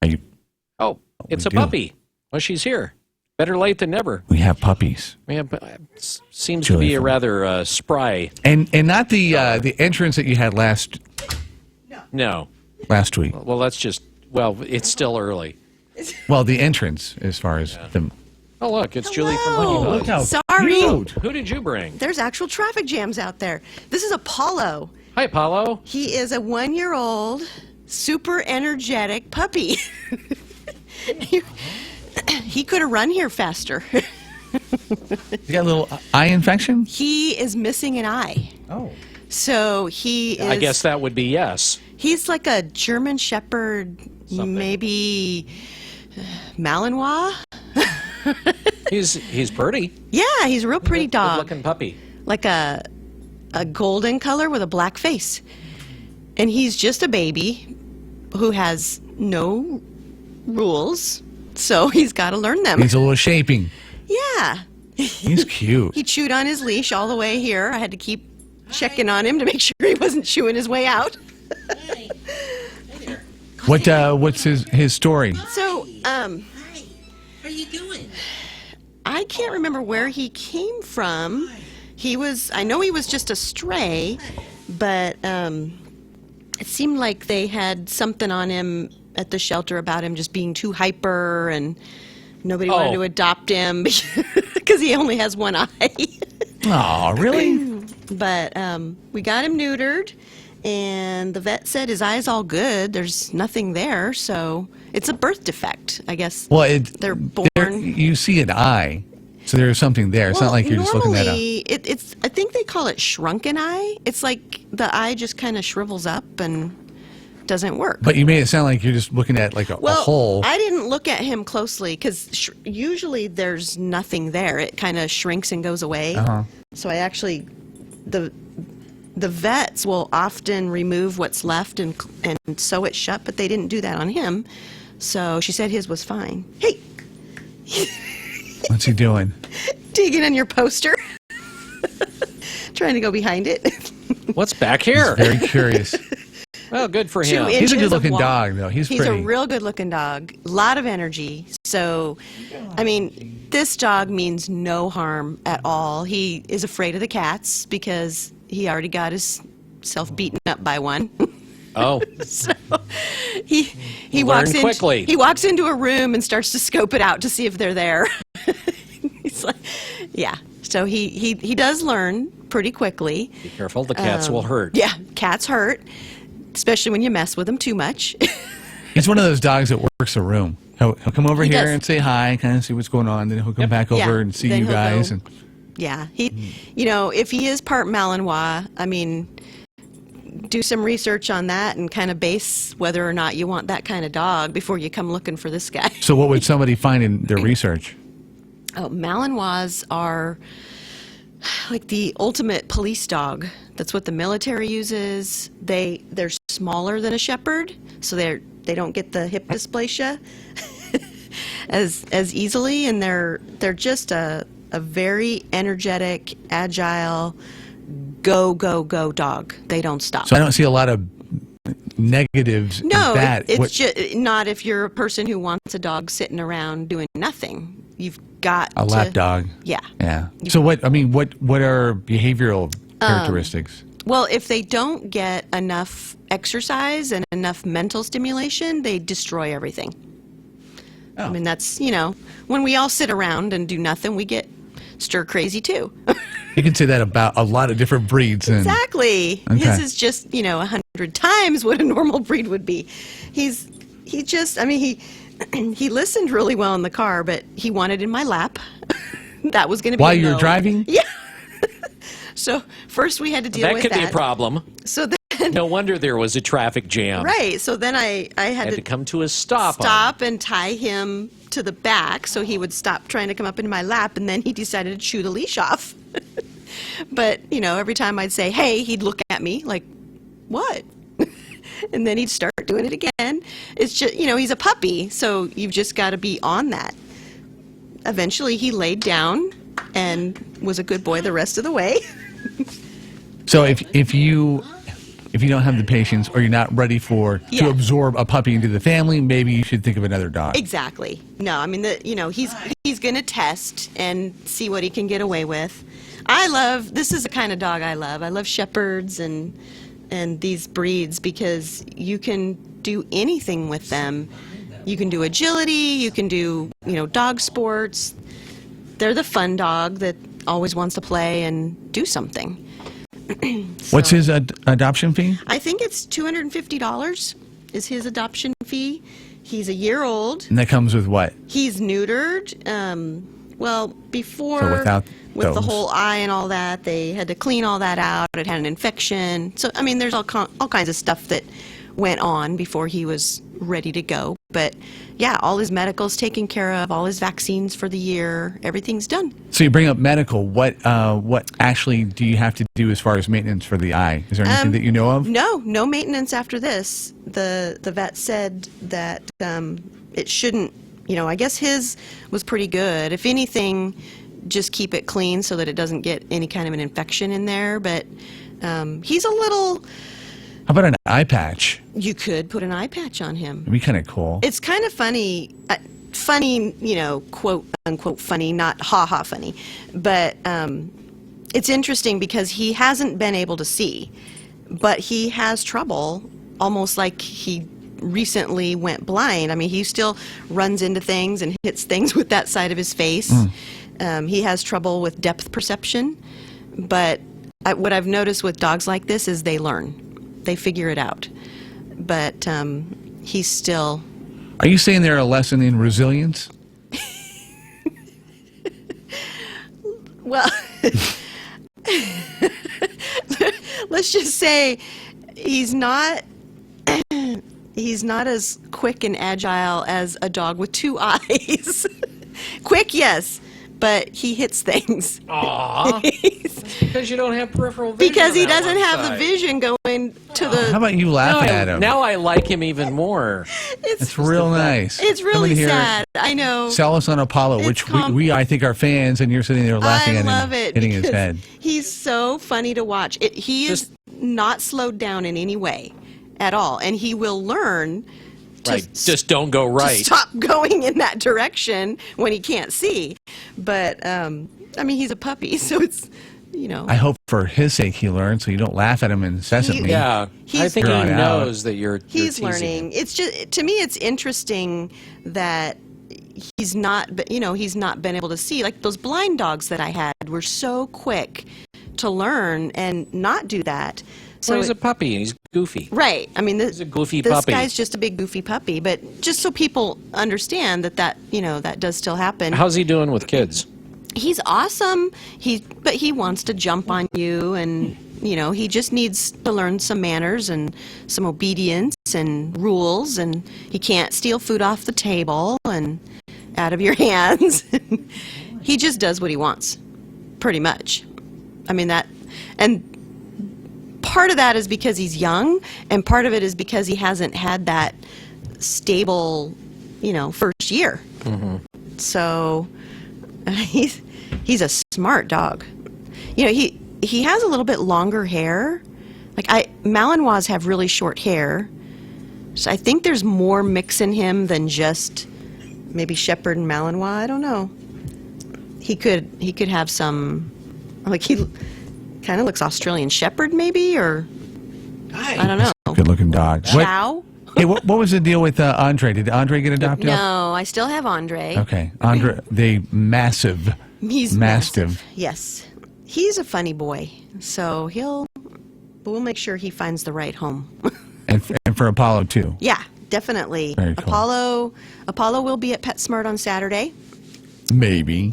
It's a puppy. Well, she's here. Better late than never. We have puppies. Yeah, but seems to be a rather spry. And not the entrance that you had last week. Well, that's just it's still early. Well, the entrance as far as the. Oh, look, it's Julie from Hello. Honey Look how Sorry. cute. Who did you bring? There's actual traffic jams out there. This is Apollo. Hi, Apollo. He is a 1-year-old, super energetic puppy. He could have run here faster. He got a little eye infection? He is missing an eye. Oh. So he is... I guess that would be yes. He's like a German Shepherd, maybe Malinois. He's pretty. Yeah, he's a real pretty dog. Good-looking puppy. Like a golden color with a black face. And he's just a baby who has no rules, so he's got to learn them. He's a little shaping. Yeah. He's cute. He chewed on his leash all the way here. I had to keep checking on him to make sure he wasn't chewing his way out. What's his story? So, How are you doing? I can't remember where he came from. I know he was just a stray, but it seemed like they had something on him at the shelter about him just being too hyper, and nobody wanted to adopt him because he only has one eye. Oh, really? But we got him neutered, and the vet said his eye's all good. There's nothing there, so it's a birth defect, I guess. Well, they're born. You see an eye, so there's something there. It's not like you're just looking at it's. I think they call it shrunken eye. It's like the eye just kind of shrivels up and doesn't work. But you made it sound like you're just looking at like a hole. I didn't look at him closely because usually there's nothing there. It kind of shrinks and goes away. Uh-huh. So I actually, the vets will often remove what's left and sew it shut, but they didn't do that on him. So she said his was fine. Hey! What's he doing? Digging in your poster. Trying to go behind it. What's back here? He's very curious. Well, good for him. He's a good-looking dog, though. He's pretty. a real good-looking dog. A lot of energy. So, I mean, this dog means no harm at all. He is afraid of the cats because he already got himself beaten up by one. Oh. So he Learn quickly. He walks into a room and starts to scope it out to see if they're there. He's like, yeah. So he does learn pretty quickly. Be careful, the cats will hurt. Yeah, cats hurt, especially when you mess with them too much. He's one of those dogs that works a room. He'll come over here does. and say hi, kind of see what's going on. Then he'll come back over and see Then you he'll guys. go- Yeah, if he is part Malinois, I mean, do some research on that and kind of base whether or not you want that kind of dog before you come looking for this guy. So what would somebody find in their research? Oh, Malinois are like the ultimate police dog. That's what the military uses. They're smaller than a shepherd, so they don't get the hip dysplasia as easily, and they're just a very energetic, agile, go dog. They don't stop. So I don't see a lot of negatives. No, in that. it's just not if you're a person who wants a dog sitting around doing nothing. You've got a lap dog. Yeah. Yeah. So what are behavioral characteristics? Well, if they don't get enough exercise and enough mental stimulation, they destroy everything. I mean, that's, when we all sit around and do nothing, we get stir crazy too. You can say that about a lot of different breeds. Exactly. Okay. His is just, 100 times what a normal breed would be. He listened really well in the car, but he wanted in my lap. That was going to be while a you were no. driving? Yeah. So first we had to deal with that. That could be a problem. So then, no wonder there was a traffic jam. right. So then I had to come to a stop. And tie him to the back so he would stop trying to come up into my lap, and then he decided to chew the leash off. But, every time I'd say, hey, he'd look at me like, what? And then he'd start doing it again. It's just, he's a puppy, so you've just got to be on that. Eventually he laid down and was a good boy the rest of the way. So if you don't have the patience or you're not ready to absorb a puppy into the family, maybe you should think of another dog. Exactly. No, I mean, he's going to test and see what he can get away with. This is the kind of dog I love. I love shepherds and these breeds because you can do anything with them. You can do agility, you can do, dog sports. They're the fun dog that always wants to play and do something. What's his adoption fee? I think it's $250 is his adoption fee. He's a year old. And that comes with what? He's neutered. Before, so with the whole eye and all that, they had to clean all that out. It had an infection. So, I mean, there's all kinds of stuff that went on before he was ready to go. But, yeah, all his medical's taken care of, all his vaccines for the year, everything's done. So you bring up medical. What actually do you have to do as far as maintenance for the eye? Is there anything that you know of? No maintenance after this. The vet said that it shouldn't, I guess his was pretty good. If anything, just keep it clean so that it doesn't get any kind of an infection in there. But he's a little... How about an eye patch? You could put an eye patch on him. It'd be kind of cool. It's kind of funny, quote unquote funny, not ha-ha funny. But it's interesting because he hasn't been able to see, but he has trouble, almost like he recently went blind. I mean, he still runs into things and hits things with that side of his face. He has trouble with depth perception, but what I've noticed with dogs like this is they learn. They figure it out. But he's still... Are you saying they're a lesson in resilience? Well, let's just say he's not as quick and agile as a dog with two eyes. Quick, yes, but he hits things. Aww. Because you don't have peripheral vision. Because he doesn't have the vision going to the... How about you laughing at him? Now I like him even more. It's real nice. It's really sad. I know. Sell us on Apollo, which we I think are fans, and you're sitting there laughing at him, hitting his head. He's so funny to watch. He is not slowed down in any way at all, and he will learn... just don't go right. To stop going in that direction when he can't see. But, I mean, he's a puppy, so it's, I hope for his sake he learns, so you don't laugh at him incessantly. I think he knows that you're He's teasing learning. him. It's just, to me, it's interesting that he's not been able to see. Like those blind dogs that I had were so quick to learn and not do that. So he's a puppy and he's goofy. Right. I mean, he's a goofy this puppy. Guy's just a big goofy puppy. But just so people understand that that does still happen. How's he doing with kids? He's awesome. But he wants to jump on you and he just needs to learn some manners and some obedience and rules, and he can't steal food off the table and out of your hands. He just does what he wants, pretty much. I mean, and part of that is because he's young, and part of it is because he hasn't had that stable, first year. Mm-hmm. So he's a smart dog. He has a little bit longer hair. Malinois have really short hair. So I think there's more mix in him than just maybe Shepherd and Malinois. I don't know. He could have some, he kind of looks Australian Shepherd maybe, or I don't know. Good looking dog. Chow? Hey, what was the deal with Andre? Did Andre get adopted? No, I still have Andre. Okay. Andre, massive. He's mastiff. Yes. He's a funny boy. So we'll make sure he finds the right home. and for Apollo too. Yeah, definitely. Very cool. Apollo will be at PetSmart on Saturday. Maybe.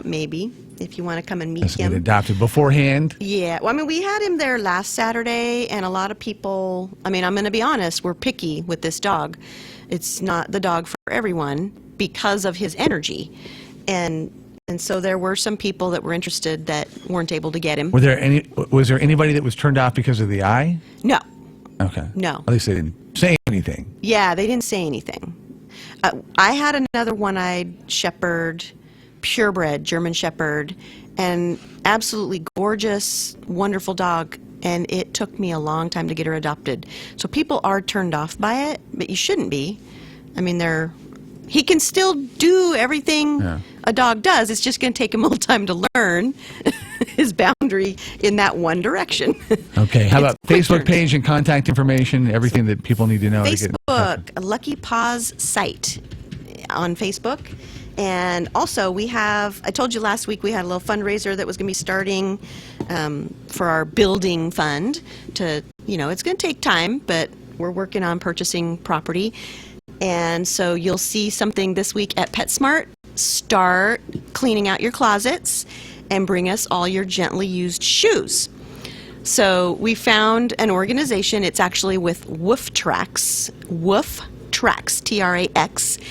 Maybe. If you want to come and meet Doesn't him. get adopted beforehand. Yeah. Well, we had him there last Saturday, and a lot of people, I'm going to be honest, we're picky with this dog. It's not the dog for everyone because of his energy. And so there were some people that were interested that weren't able to get him. Was there anybody that was turned off because of the eye? No. Okay. No. At least they didn't say anything. Yeah, they didn't say anything. I had another one-eyed shepherd, purebred German shepherd, and absolutely gorgeous, wonderful dog, and it took me a long time to get her adopted. So people are turned off by it, but you shouldn't be. He can still do everything a dog does. It's just going to take him a little time to learn his boundary in that one direction. Okay. How about Facebook page and contact information, everything that people need to know? Facebook, Lucky Paws site on Facebook. And also I told you last week we had a little fundraiser that was going to be starting for our building fund. It's going to take time, but we're working on purchasing property. And so you'll see something this week at PetSmart. Start cleaning out your closets and bring us all your gently used shoes. So we found an organization. It's actually with Woof Tracks, Trax.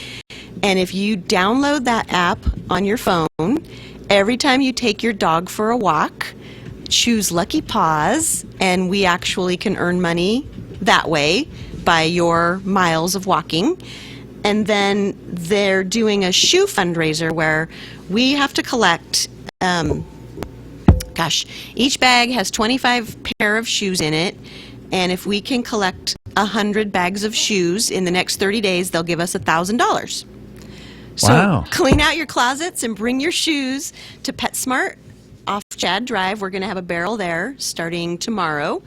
And if you download that app on your phone, every time you take your dog for a walk, choose Lucky Paws, and we actually can earn money that way by your miles of walking. And then they're doing a shoe fundraiser where we have to collect, each bag has 25 pair of shoes in it. And if we can collect 100 bags of shoes in the next 30 days, they'll give us $1,000. So clean out your closets and bring your shoes to PetSmart off Chad Drive. We're going to have a barrel there starting tomorrow.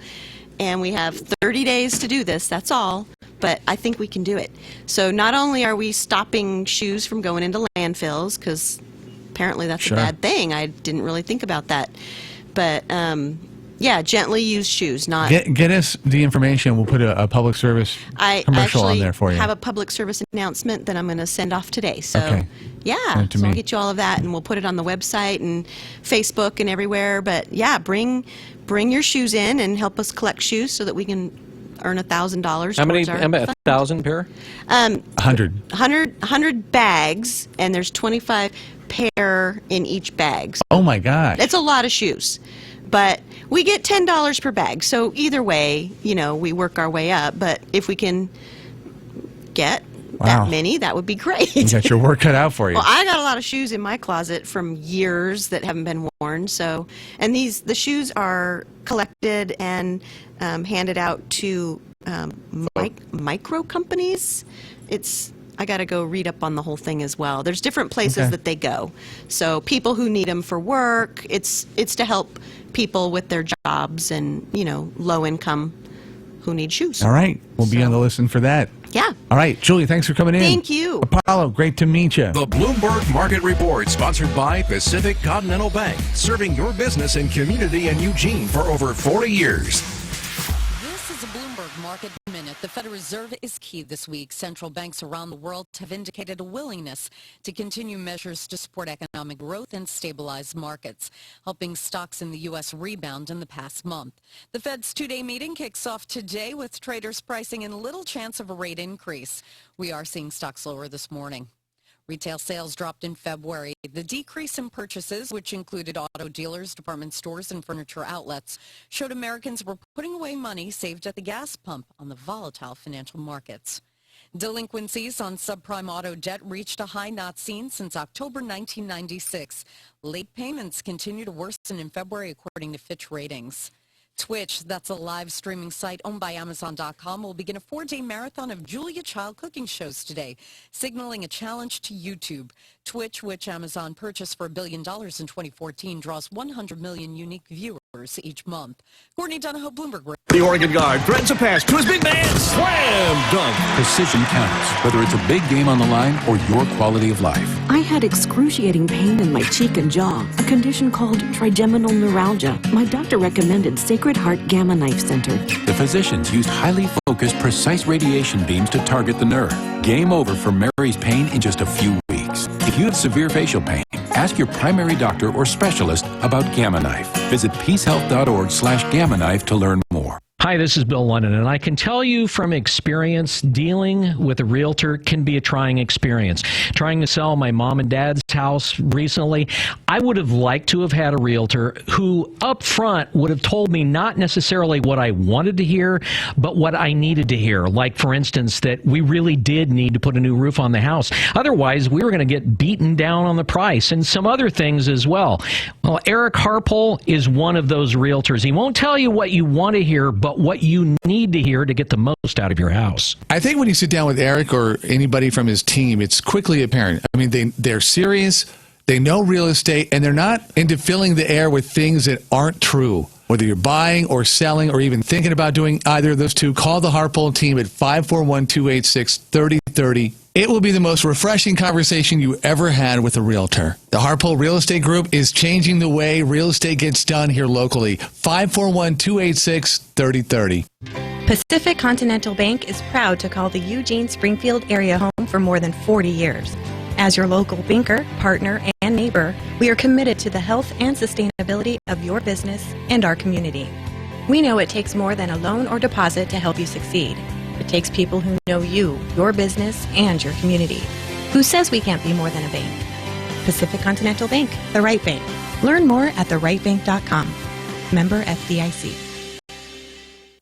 And we have 30 days to do this, that's all, but I think we can do it. So not only are we stopping shoes from going into landfills, because apparently that's a bad thing. I didn't really think about that. But, gently used shoes. Not Get us the information. We'll put a public service commercial on there for you. I have a public service announcement that I'm going to send off today. So, I'll get you all of that, and we'll put it on the website and Facebook and everywhere. But, bring your shoes in and help us collect shoes so that we can earn $1,000. How many? 1,000 pair? 100 bags, and there's 25 pair in each bag. Oh my gosh! It's a lot of shoes, but we get $10 per bag. So either way, we work our way up. But if we can get that many, that would be great. You got your work cut out for you. Well, I got a lot of shoes in my closet from years that haven't been worn. So, and the shoes are collected and handed out to micro companies. I got to go read up on the whole thing as well. There's different places that they go. So people who need them for work, it's to help people with their jobs and, low income who need shoes. All right. We'll be on the listen for that. Yeah. All right. Julie, thanks for coming in. Thank you. Apollo, great to meet you. The Bloomberg Market Report, sponsored by Pacific Continental Bank, serving your business and community in Eugene for over 40 years. This is a Bloomberg Market Minute. The Federal Reserve is key this week. Central banks around the world have indicated a willingness to continue measures to support economic growth and stabilize markets, helping stocks in the U.S. rebound in the past month. The Fed's two-day meeting kicks off today with traders pricing in little chance of a rate increase. We are seeing stocks lower this morning. Retail sales dropped in February. The decrease in purchases, which included auto dealers, department stores, and furniture outlets, showed Americans were putting away money saved at the gas pump on the volatile financial markets. Delinquencies on subprime auto debt reached a high not seen since October 1996. Late payments continue to worsen in February, according to Fitch Ratings. Twitch, that's a live streaming site owned by Amazon.com, will begin a 4-day marathon of Julia Child cooking shows today, signaling a challenge to YouTube. Twitch, which Amazon purchased for $1 billion in 2014, draws 100 million unique viewers each month. Courtney Donahoe, Bloomberg. The Oregon guard threads a pass to his big man. Slam dunk. Precision counts, whether it's a big game on the line or your quality of life. I had excruciating pain in my cheek and jaw, a condition called trigeminal neuralgia. My doctor recommended Sacred Heart Gamma Knife Center. The physicians used highly focused, precise radiation beams to target the nerve. Game over for Mary's pain in just a few weeks. If you have severe facial pain, ask your primary doctor or specialist about Gamma Knife. Visit peacehealth.org/Gamma Knife to learn more. Hi, this is Bill London, and I can tell you from experience, dealing with a realtor can be a trying experience. Trying to sell my mom and dad's house recently, I would have liked to have had a realtor who up front would have told me not necessarily what I wanted to hear, but what I needed to hear. Like, for instance, that we really did need to put a new roof on the house. Otherwise, we were going to get beaten down on the price and some other things as well. Well, Eric Harpole is one of those realtors. He won't tell you what you want to hear, but what you need to hear to get the most out of your house. I think when you sit down with Eric or anybody from his team, it's quickly apparent. I mean, they're serious, they know real estate, and they're not into filling the air with things that aren't true. Whether you're buying or selling or even thinking about doing either of those two, call the Harpole team at 541-286-3030. It will be the most refreshing conversation you ever had with a realtor. The Harpole Real Estate Group is changing the way real estate gets done here locally. 541-286-3030. Pacific Continental Bank is proud to call the Eugene Springfield area home for more than 40 years. As your local banker, partner, and neighbor, we are committed to the health and sustainability of your business and our community. We know it takes more than a loan or deposit to help you succeed. It takes people who know you, your business, and your community. Who says we can't be more than a bank? Pacific Continental Bank, the right bank. Learn more at therightbank.com. Member FDIC.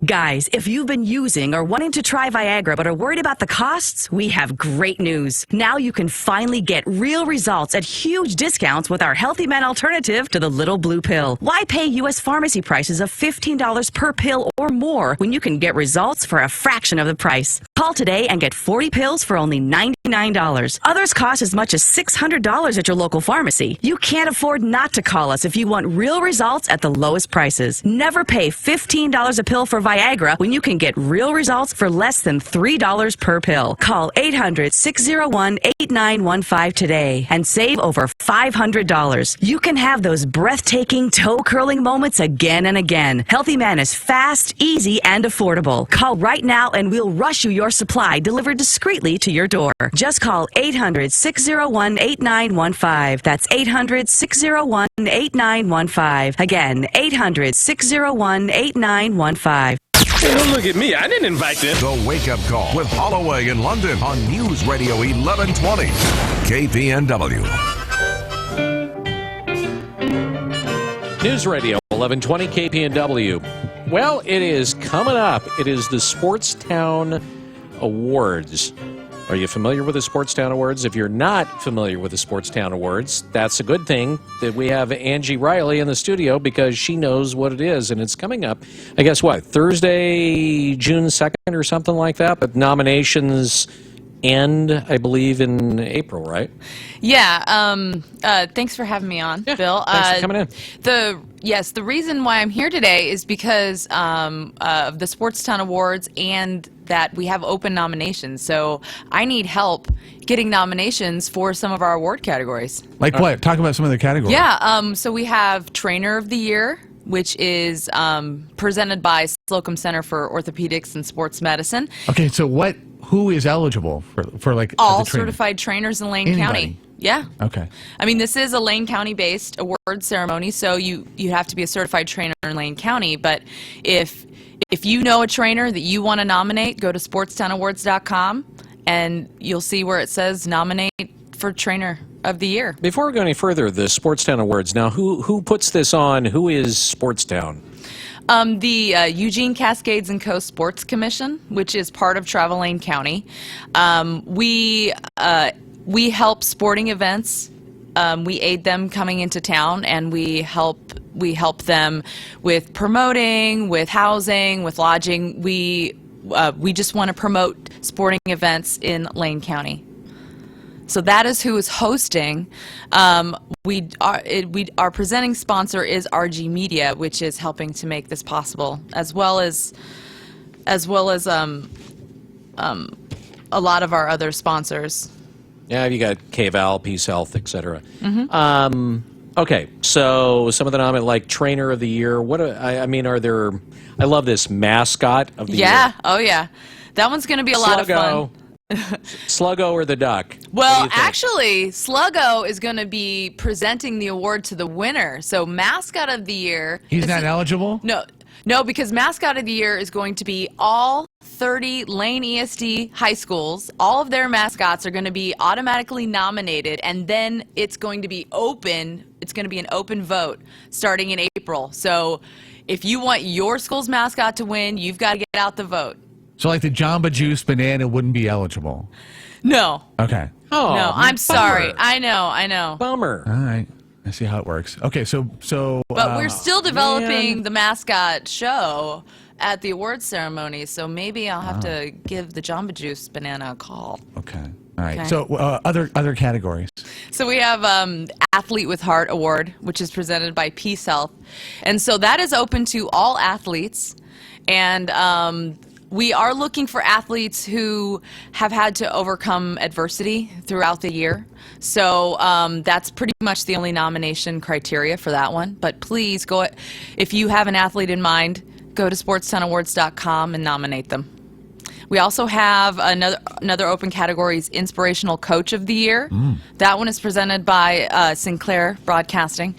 Guys, if you've been using or wanting to try Viagra but are worried about the costs, we have great news. Now you can finally get real results at huge discounts with our Healthy Men alternative to the little blue pill. Why pay U.S. pharmacy prices of $15 per pill or more when you can get results for a fraction of the price? Call today and get 40 pills for only $99. Others cost as much as $600 at your local pharmacy. You can't afford not to call us if you want real results at the lowest prices. Never pay $15 a pill for Viagra when you can get real results for less than $3 per pill. Call 800-601-8915 today and save over $500. You can have those breathtaking, toe-curling moments again and again. Healthy Man is fast, easy, and affordable. Call right now and we'll rush you your supply delivered discreetly to your door. Just call 800-601-8915. That's 800-601-8915. Again, 800-601-8915. Hey, don't look at me. I didn't invite them. The Wake Up Call with Holloway in London on News Radio 1120. KPNW. News Radio 1120 KPNW. Well, it is coming up. It is the Sportstown Awards. Are you familiar with the Sportstown Awards? If you're not familiar with the Sportstown Awards, that's a good thing that we have Angie Riley in the studio because she knows what it is, and it's coming up, I guess, what, Thursday, June 2nd or something like that? But nominations end, I believe, in April, right? Yeah. Thanks for having me on, Bill. Thanks for coming in. The reason why I'm here today is because of the Sportstown Awards and that we have open nominations. So I need help getting nominations for some of our award categories. Like what? Talk about some of the categories. Yeah. So we have Trainer of the Year, which is presented by Slocum Center for Orthopedics and Sports Medicine. Okay, so who is eligible for like All the training? certified trainers in Lane Anybody? County. Yeah. Okay. I mean, this is a Lane County-based award ceremony, so you have to be a certified trainer in Lane County. But if you know a trainer that you want to nominate, go to SportstownAwards.com, and you'll see where it says nominate for Trainer of the Year. Before we go any further, the Sportstown Awards. Now, who puts this on? Who is Sportstown? The Eugene Cascades and Coast Sports Commission, which is part of Travel Lane County. We help sporting events. We aid them coming into town, and we help them with promoting, with housing, with lodging. We just want to promote sporting events in Lane County. So that is who is hosting. Our presenting sponsor is RG Media, which is helping to make this possible, as well as a lot of our other sponsors. Yeah, you got KVAL, Peace Health, etc. Mm-hmm. Okay, so some of the nominated, like Trainer of the Year. Are there? I love this mascot of the year. Yeah. Oh yeah, that one's going to be a lot of fun. Sluggo or the Duck? Well, actually, Sluggo is going to be presenting the award to the winner. So, Mascot of the Year. He's not eligible? No, because Mascot of the Year is going to be all 30 Lane ESD high schools. All of their mascots are going to be automatically nominated, and then it's going to be open. It's going to be an open vote starting in April. So, if you want your school's mascot to win, you've got to get out the vote. So like the Jamba Juice banana wouldn't be eligible? No. Okay. Oh, no, I'm sorry. I know. Bummer. All right. I see how it works. Okay, so but we're still developing the mascot show at the awards ceremony, so maybe I'll have to give the Jamba Juice banana a call. Okay. All right. Okay. So other categories. So we have Athlete with Heart Award, which is presented by Peace Health, and so that is open to all athletes, and we are looking for athletes who have had to overcome adversity throughout the year. So that's pretty much the only nomination criteria for that one. But please go, if you have an athlete in mind, go to SportstownAwards.com and nominate them. We also have another open category is Inspirational Coach of the Year. That one is presented by Sinclair Broadcasting.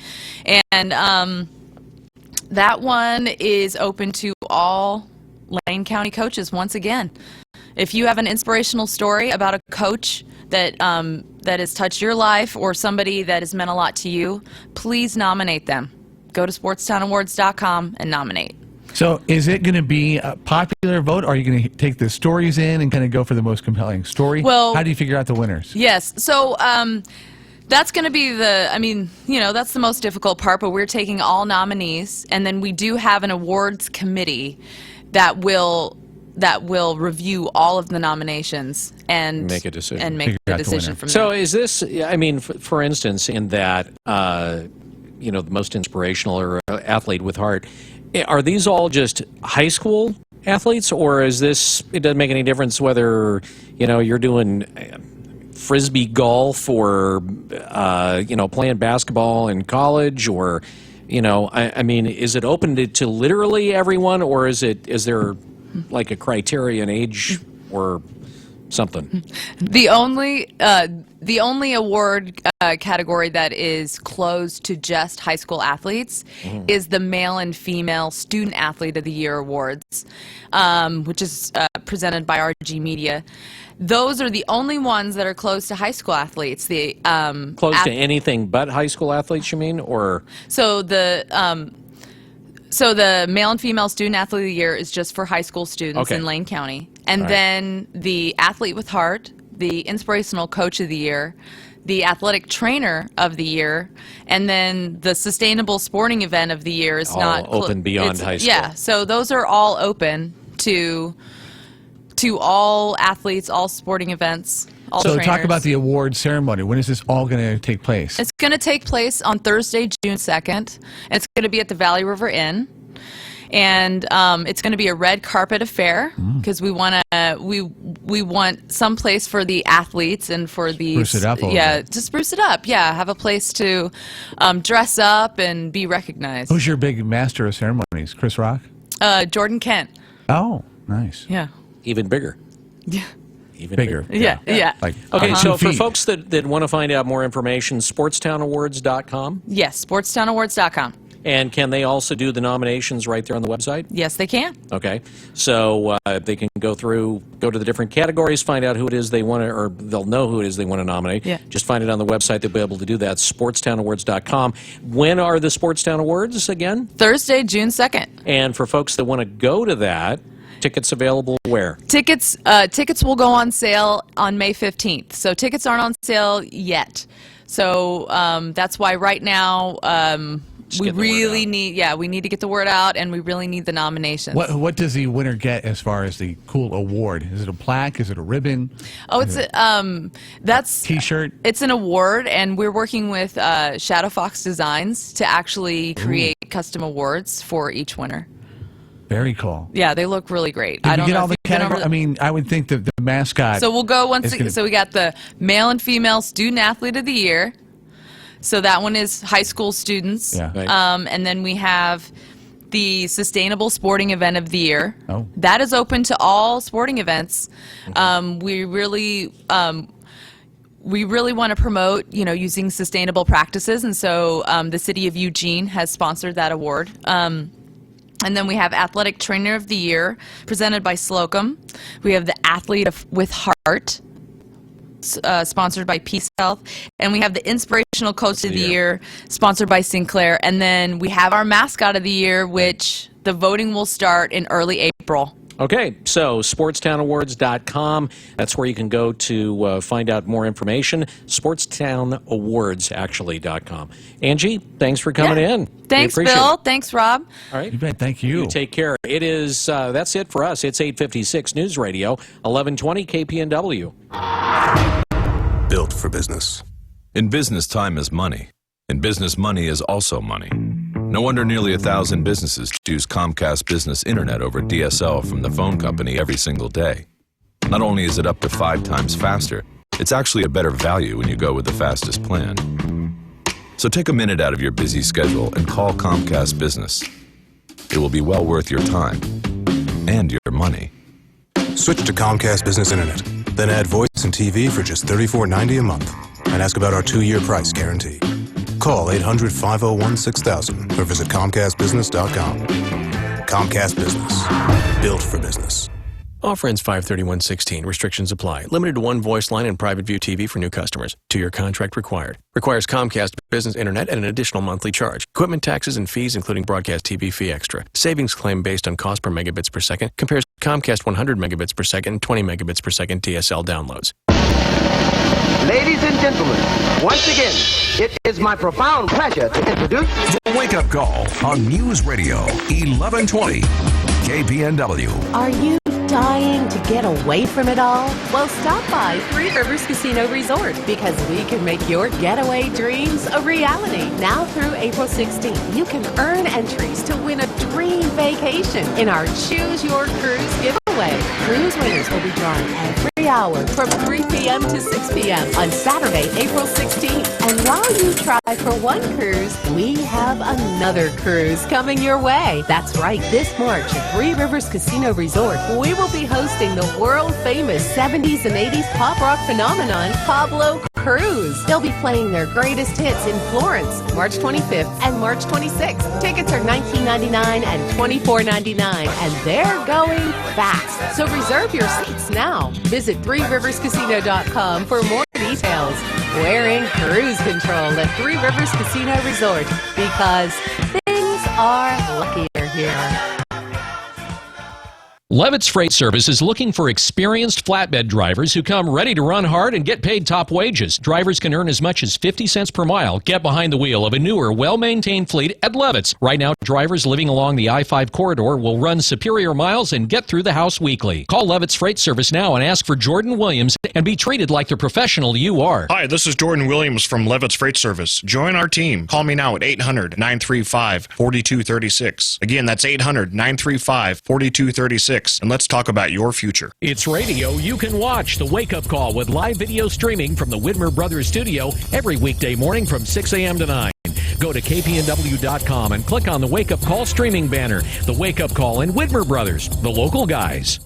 And that one is open to all Lane County coaches once again. If you have an inspirational story about a coach that has touched your life or somebody that has meant a lot to you, please nominate them. Go to SportstownAwards.com and nominate. So is it going to be a popular vote, or are you going to take the stories in and kind of go for the most compelling story? Well, how do you figure out the winners? Yes. So that's going to be that's the most difficult part, but we're taking all nominees, and then we do have an awards committee that will review all of the nominations and make a decision. And make a decision from there. So is this, for instance, in that, the most inspirational or athlete with heart, are these all just high school athletes, or is this, it doesn't make any difference whether, you're doing Frisbee golf or, playing basketball in college, or, is it open to literally everyone, or is there like a criterion, age or something? The only award category that is closed to just high school athletes is the Male and Female Student Athlete of the Year Awards, which is presented by RG Media. Those are the only ones that are closed to high school athletes. Closed to anything but high school athletes, you mean, or so the Male and Female Student Athlete of the Year is just for high school students in Lane County. And then the Athlete with Heart, the Inspirational Coach of the Year, the Athletic Trainer of the Year, and then the Sustainable Sporting Event of the Year is all not open beyond high school. Yeah, so those are all open to all athletes, all sporting events, all So trainers. talk about the award ceremony. When is this all going to take place? It's going to take place on Thursday, June 2nd. It's going to be at the Valley River Inn. and it's going to be a red carpet affair because we want some place for the athletes and for the Spruce it up a little bit. to spruce it up. Yeah, have a place to dress up and be recognized. Who's your big master of ceremonies? Chris Rock? Jordan Kent. Oh, nice. Yeah. Even bigger. Yeah. Even bigger. Yeah. Like okay, 2 so for feet. folks that want to find out more information, sportstownawards.com. Yes, sportstownawards.com. And can they also do the nominations right there on the website? Yes, they can. Okay, so they can go to the different categories, find out who it is they want to, or they'll know who it is they want to nominate. Yeah. Just find it on the website. They'll be able to do that, sportstownawards.com. When are the Sportstown Awards again? Thursday, June 2nd. And for folks that want to go to that, tickets available where? Tickets will go on sale on May 15th. So tickets aren't on sale yet. So that's why right now we really need to get the word out, and we really need the nominations. What does the winner get as far as the cool award? Is it a plaque? Is it a ribbon? Oh, it's that's T-shirt. It's an award, and we're working with Shadow Fox Designs to actually create custom awards for each winner. Very cool. Yeah, they look really great. Did I you don't get know all if the you've been over categories? I mean, I would think that the mascot. So we'll go once. is gonna- So we got the male and female student athlete of the year. So that one is high school students. Yeah. Right. And then we have the sustainable sporting event of the year. Oh. That is open to all sporting events. We really want to promote, using sustainable practices, and so the city of Eugene has sponsored that award. And then we have Athletic Trainer of the Year, presented by Slocum. We have the Athlete with Heart, sponsored by Peace Health. And we have the Inspirational Coach of the Year, sponsored by Sinclair. And then we have our Mascot of the Year, which the voting will start in early April. Okay, so sportstownawards.com. That's where you can go to find out more information. Sportstownawards.com. Angie, thanks for coming in. Thanks, We appreciate Bill. it. Thanks, Rob. All right. You bet. Thank you. You take care. It is, that's it for us. It's 8:56 News Radio, 1120 KPNW. Built for business. In business, time is money. In business, money is also money. No wonder nearly 1,000 businesses choose Comcast Business Internet over DSL from the phone company every single day. Not only is it up to 5 times faster, it's actually a better value when you go with the fastest plan. So take a minute out of your busy schedule and call Comcast Business. It will be well worth your time and your money. Switch to Comcast Business Internet. Then add voice and TV for just $34.90 a month. And ask about our 2-year price guarantee. Call 800-501-6000 or visit ComcastBusiness.com. Comcast Business. Built for business. Offer ends 5/31/16. Restrictions apply. Limited to 1 voice line and private view TV for new customers. 2-year contract required. Requires Comcast Business Internet at an additional monthly charge. Equipment taxes and fees, including broadcast TV fee extra. Savings claim based on cost per megabits per second. Compares Comcast 100 megabits per second and 20 megabits per second DSL downloads. Ladies and gentlemen, once again, it is my profound pleasure to introduce The Wake Up Call on News Radio 1120 KPNW. Are you dying to get away from it all? Well, stop by Three Rivers Casino Resort because we can make your getaway dreams a reality. Now through April 16th, you can earn entries to win a dream vacation in our Choose Your Cruise giveaway. Cruise winners will be drawn every hour from 3 p.m. to 6 p.m. on Saturday, April 16th. And while you try for one cruise, we have another cruise coming your way. That's right, this March at Three Rivers Casino Resort, we will be hosting the world-famous 70s and 80s pop rock phenomenon, Pablo Cruz. They'll be playing their greatest hits in Florence, March 25th and March 26th. Tickets are $19.99 and $24.99, and they're going fast. So reserve your seats now. Visit threeriverscasino.com for more details. We're in cruise control at Three Rivers Casino Resort because things are luckier here. Levitt's Freight Service is looking for experienced flatbed drivers who come ready to run hard and get paid top wages. Drivers can earn as much as 50 cents per mile. Get behind the wheel of a newer, well-maintained fleet at Levitt's. Right now, drivers living along the I-5 corridor will run superior miles and get through the house weekly. Call Levitt's Freight Service now and ask for Jordan Williams and be treated like the professional you are. Hi, this is Jordan Williams from Levitt's Freight Service. Join our team. Call me now at 800-935-4236. Again, that's 800-935-4236. And let's talk about your future. It's radio you can watch. The Wake Up Call with live video streaming from the Widmer Brothers studio every weekday morning from 6 a.m. to 9. Go to KPNW.com and click on the Wake Up Call streaming banner. The Wake Up Call and Widmer Brothers, the local guys.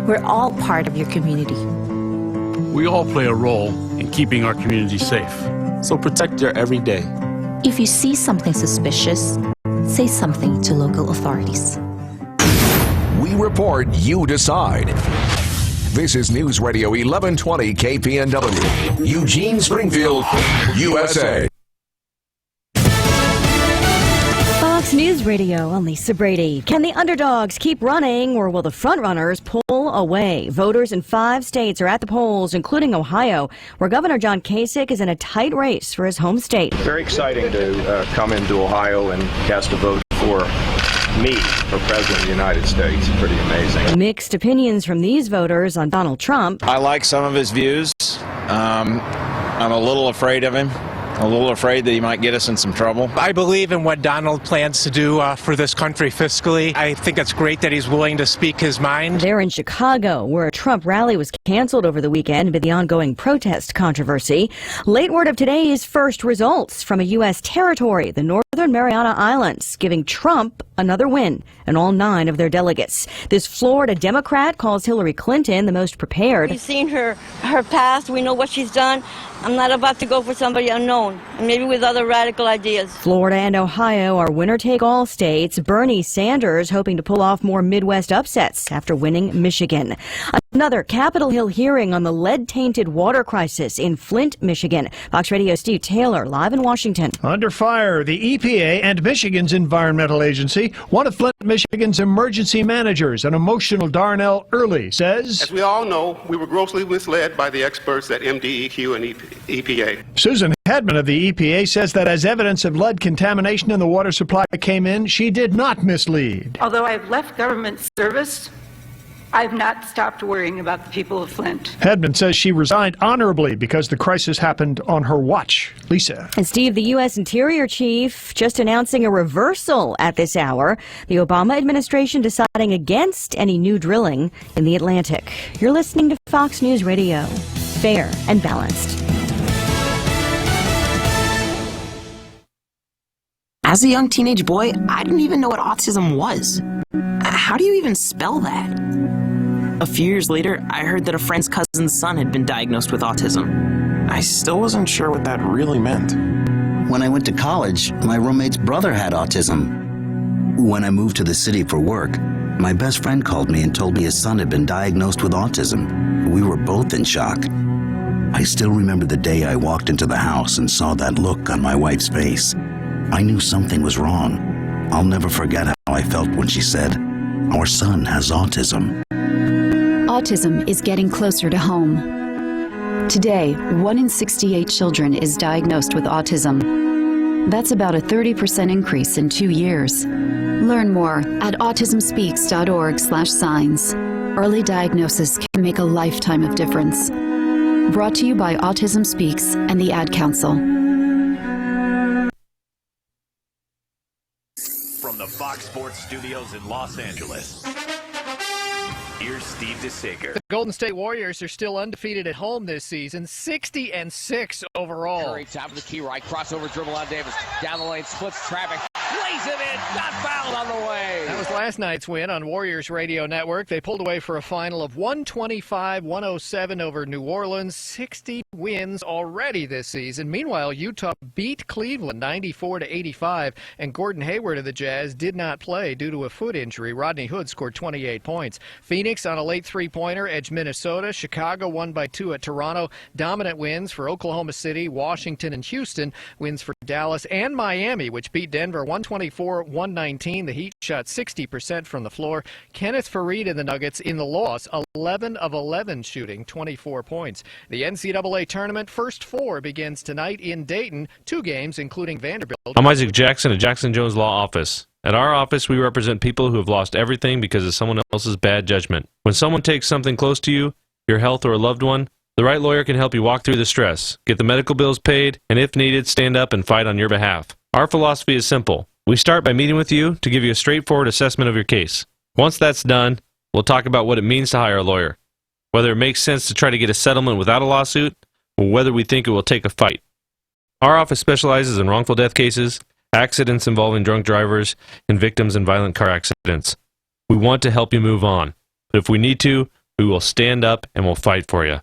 We're all part of your community. We all play a role in keeping our community safe. So protect your every day. If you see something suspicious, say something to local authorities. We report, you decide. This is News Radio 1120 KPNW, Eugene, Springfield, USA. Fox News Radio, I'm Lisa Brady. Can the underdogs keep running, or will the frontrunners pull away? Voters in 5 states are at the polls, including Ohio, where Governor John Kasich is in a tight race for his home state. Very exciting to come into Ohio and cast a vote for me for President of the United States. Pretty amazing. Mixed opinions from these voters on Donald Trump. I like some of his views. I'm a little afraid of him. A little afraid that he might get us in some trouble. I believe in what Donald plans to do for this country fiscally. I think it's great that he's willing to speak his mind. They're in Chicago, where a Trump rally was canceled over the weekend amid the ongoing protest controversy. Late word of today's first results from a U.S. territory, the Northern Mariana Islands, giving Trump another win and all 9 of their delegates. This Florida Democrat calls Hillary Clinton the most prepared. We've seen her past. We know what she's done. I'm not about to go for somebody unknown, maybe with other radical ideas. Florida and Ohio are winner-take-all states. Bernie Sanders hoping to pull off more Midwest upsets after winning Michigan. Another Capitol Hill hearing on the lead-tainted water crisis in Flint, Michigan. Fox Radio Steve Taylor, live in Washington. Under fire, the EPA and Michigan's environmental agency. One of Flint, Michigan's emergency managers, an emotional Darnell Early, says, as we all know, we were grossly misled by the experts at MDEQ and EPA. Susan Hedman of the EPA says that as evidence of lead contamination in the water supply came in, she did not mislead. Although I've left government service, I've not stopped worrying about the people of Flint. Hedman says she resigned honorably because the crisis happened on her watch. Lisa. And Steve, the U.S. Interior Chief just announcing a reversal at this hour. The Obama administration deciding against any new drilling in the Atlantic. You're listening to Fox News Radio. Fair and balanced. As a young teenage boy, I didn't even know what autism was. How do you even spell that? A few years later, I heard that a friend's cousin's son had been diagnosed with autism. I still wasn't sure what that really meant. When I went to college, my roommate's brother had autism. When I moved to the city for work, my best friend called me and told me his son had been diagnosed with autism. We were both in shock. I still remember the day I walked into the house and saw that look on my wife's face. I knew something was wrong. I'll never forget how I felt when she said, "Our son has autism." Autism is getting closer to home. Today, 1 in 68 children is diagnosed with autism. That's about a 30% increase in 2 years. Learn more at autismspeaks.org/signs. Early diagnosis can make a lifetime of difference. Brought to you by Autism Speaks and the Ad Council. From the Fox Sports Studios in Los Angeles, here's Steve DeSager. The Golden State Warriors are still undefeated at home this season, 60-6 overall. Curry, top of the key, right crossover dribble on Davis. Down the lane, splits traffic, lays it in, not fouled on the way. That was last night's win on Warriors Radio Network. They pulled away for a final of 125-107 over New Orleans. 60 wins already this season. Meanwhile, Utah beat Cleveland 94-85, and Gordon Hayward of the Jazz did not play due to a foot injury. Rodney Hood scored 28 points. Phoenix on a late three-pointer edged Minnesota. Chicago won by 2 at Toronto. Dominant wins for Oklahoma City, Washington, and Houston. Wins for Dallas and Miami, which beat Denver 1 124-119. The Heat shot 60% from the floor. Kenneth Faried and the Nuggets in the loss, 11 of 11 shooting, 24 points. The NCAA tournament first four begins tonight in Dayton. 2 games, including Vanderbilt. I'm Isaac Jackson at Jackson Jones Law Office. At our office, we represent people who have lost everything because of someone else's bad judgment. When someone takes something close to you, your health or a loved one, the right lawyer can help you walk through the stress, get the medical bills paid, and if needed, stand up and fight on your behalf. Our philosophy is simple. We start by meeting with you to give you a straightforward assessment of your case. Once that's done, we'll talk about what it means to hire a lawyer, whether it makes sense to try to get a settlement without a lawsuit, or whether we think it will take a fight. Our office specializes in wrongful death cases, accidents involving drunk drivers, and victims in violent car accidents. We want to help you move on, but if we need to, we will stand up and we'll fight for you.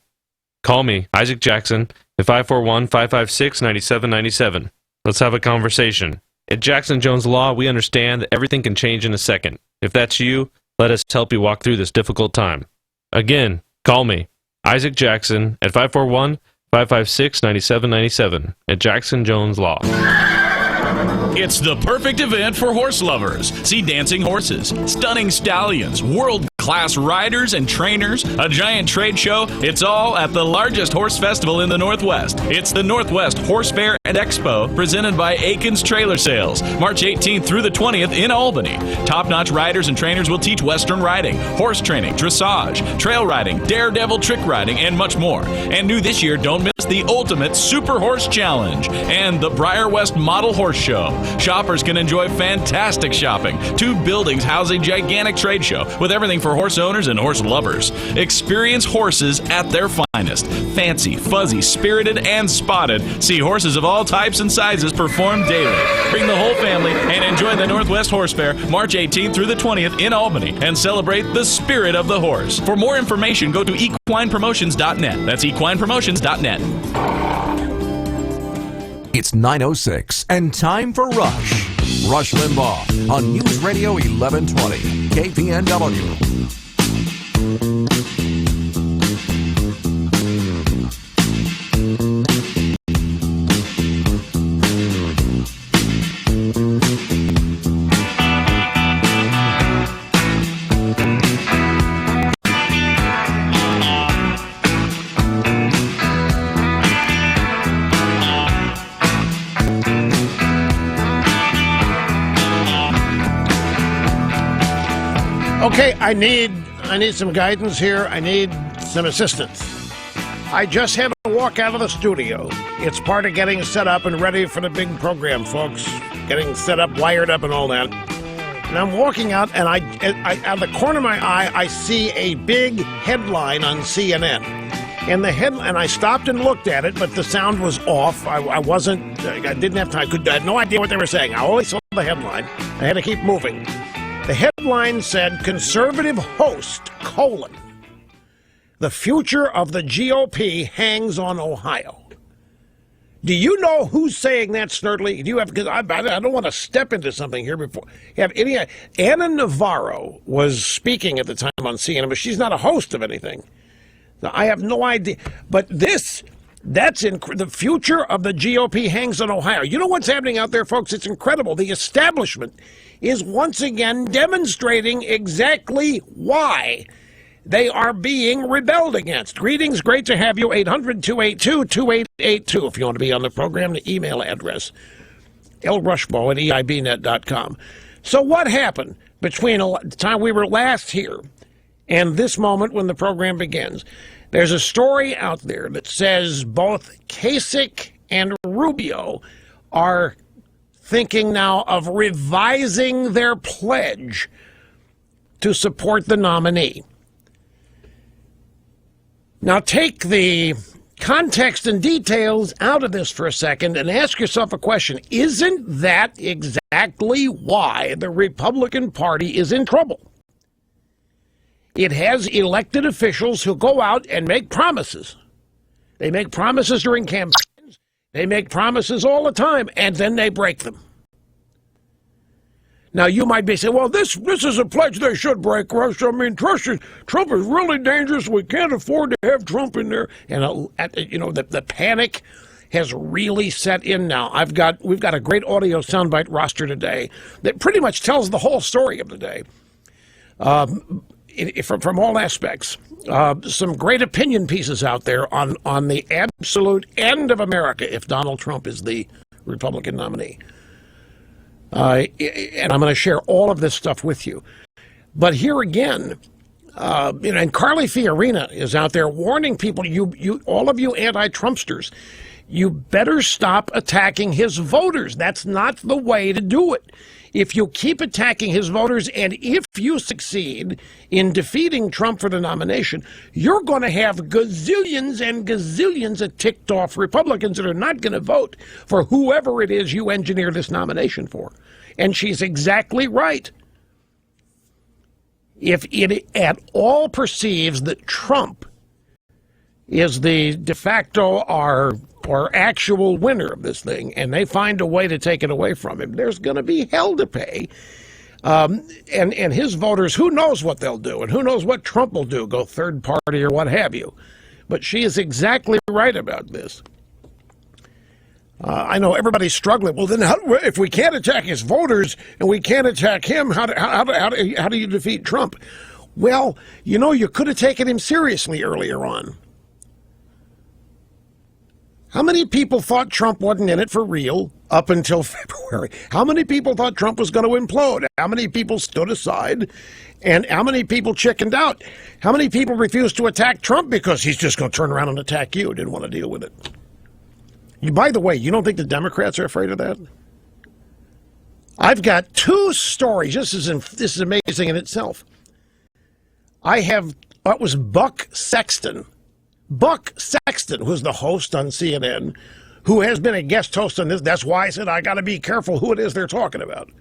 Call me, Isaac Jackson, at 541-556-9797. Let's have a conversation. At Jackson Jones Law, we understand that everything can change in a second. If that's you, let us help you walk through this difficult time. Again, call me, Isaac Jackson, at 541-556-9797 at Jackson Jones Law. It's the perfect event for horse lovers. See dancing horses, stunning stallions, world-class riders and trainers, a giant trade show. It's all at the largest horse festival in the Northwest. It's the Northwest Horse Fair and Expo, presented by Aikens Trailer Sales, March 18th through the 20th in Albany. Top-notch riders and trainers will teach Western riding, horse training, dressage, trail riding, daredevil trick riding, and much more. And new this year, don't miss the Ultimate Super Horse Challenge and the Briar West Model Horse Show. Shoppers can enjoy fantastic shopping. 2 buildings house a gigantic trade show with everything for horse owners and horse lovers. Experience horses at their finest. Fancy, fuzzy, spirited, and spotted. See horses of all types and sizes perform daily. Bring the whole family and enjoy the Northwest Horse Fair March 18th through the 20th in Albany and celebrate the spirit of the horse. For more information, go to equinepromotions.net. That's equinepromotions.net. It's 9:06 and time for Rush. Rush Limbaugh on News Radio 1120 KPNW. Okay, I need some guidance here. I need some assistance. I just had to walk out of the studio. It's part of getting set up and ready for the big program, folks. Getting set up, wired up, and all that. And I'm walking out, and I out of the corner of my eye, I see a big headline on CNN. And I stopped and looked at it, but the sound was off. I didn't have time. I had no idea what they were saying. I only saw the headline. I had to keep moving. The headline said, conservative host, the future of the GOP hangs on Ohio. Do you know who's saying that, Snerdley? Do you have, because I don't want to step into something here before. You have any? Anna Navarro was speaking at the time on CNN, but she's not a host of anything. So I have no idea. But that's the future of the GOP hangs on Ohio. You know what's happening out there, folks? It's incredible. The establishment is once again demonstrating exactly why they are being rebelled against. Greetings, great to have you. 800-282-2882 if you want to be on the program. The email address, lrushmo@eibnet.com. So what happened between the time we were last here and this moment when the program begins? There's a story out there that says both Kasich and Rubio are thinking now of revising their pledge to support the nominee. Now take the context and details out of this for a second and ask yourself a question. Isn't that exactly why the Republican Party is in trouble? It has elected officials who go out and make promises. They make promises during campaigns. They make promises all the time, and then they break them. Now, you might be saying, well, this is a pledge they should break, Rush. I mean, Trump is really dangerous. We can't afford to have Trump in there. And, the panic has really set in now. We've got a great audio soundbite roster today that pretty much tells the whole story of the day. From all aspects. Some great opinion pieces out there on the absolute end of America if Donald Trump is the Republican nominee. And I'm going to share all of this stuff with you. But here again, and Carly Fiorina is out there warning people, you all of you anti-Trumpsters, you better stop attacking his voters. That's not the way to do it. If you keep attacking his voters, and if you succeed in defeating Trump for the nomination, you're going to have gazillions and gazillions of ticked off Republicans that are not going to vote for whoever it is you engineer this nomination for. And she's exactly right. If it at all perceives that Trump is the de facto or actual winner of this thing, and they find a way to take it away from him, there's going to be hell to pay. And his voters, who knows what they'll do, and who knows what Trump will do, go third party or what have you. But she is exactly right about this. I know everybody's struggling. Well, then if we can't attack his voters and we can't attack him, how do you defeat Trump? Well, you could have taken him seriously earlier on. How many people thought Trump wasn't in it for real up until February? How many people thought Trump was going to implode? How many people stood aside? And how many people chickened out? How many people refused to attack Trump because he's just going to turn around and attack you? Didn't want to deal with it. By the way, you don't think the Democrats are afraid of that? I've got two stories. This is amazing in itself. I have what was Buck Sexton. Buck Sexton, who's the host on CNN, who has been a guest host on this. That's why I said I got to be careful who it is they're talking about.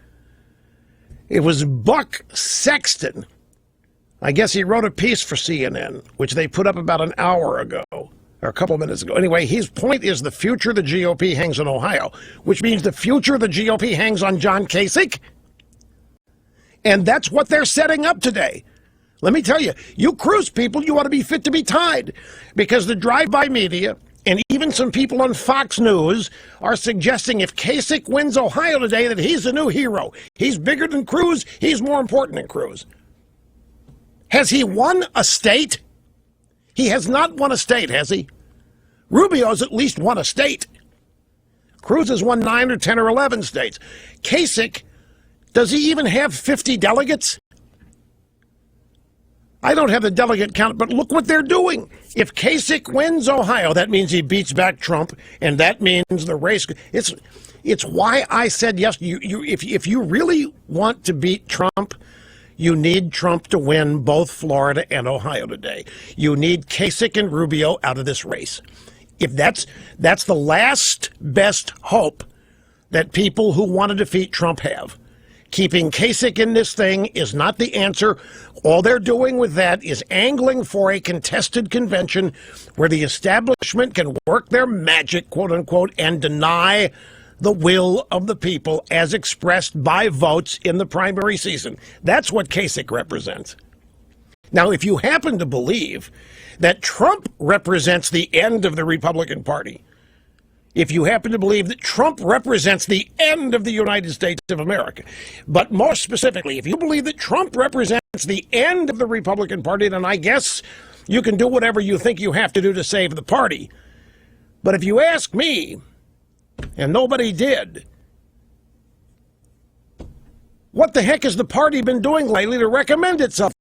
It was Buck Sexton. I guess he wrote a piece for CNN, which they put up about an hour ago, or a couple of minutes ago. Anyway, his point is the future of the GOP hangs on Ohio, which means the future of the GOP hangs on John Kasich. And that's what they're setting up today. Let me tell you, you Cruz people, you ought to be fit to be tied, because the drive-by media and even some people on Fox News are suggesting if Kasich wins Ohio today that he's the new hero. He's bigger than Cruz. He's more important than Cruz. Has he won a state? He has not won a state, has he? Rubio's at least won a state. Cruz has won 9 or 10 or 11 states. Kasich, does he even have 50 delegates? I don't have the delegate count, but look what they're doing. If Kasich wins Ohio, that means he beats back Trump, and that means the race. It's why I said yes. If you really want to beat Trump, you need Trump to win both Florida and Ohio today. You need Kasich and Rubio out of this race. If that's the last best hope that people who want to defeat Trump have. Keeping Kasich in this thing is not the answer. All they're doing with that is angling for a contested convention where the establishment can work their magic, quote unquote, and deny the will of the people as expressed by votes in the primary season. That's what Kasich represents. Now, if you happen to believe that Trump represents the end of the Republican Party, if you happen to believe that Trump represents the end of the United States of America, but more specifically, if you believe that Trump represents the end of the Republican Party, then I guess you can do whatever you think you have to do to save the party. But if you ask me, and nobody did, what the heck has the party been doing lately to recommend itself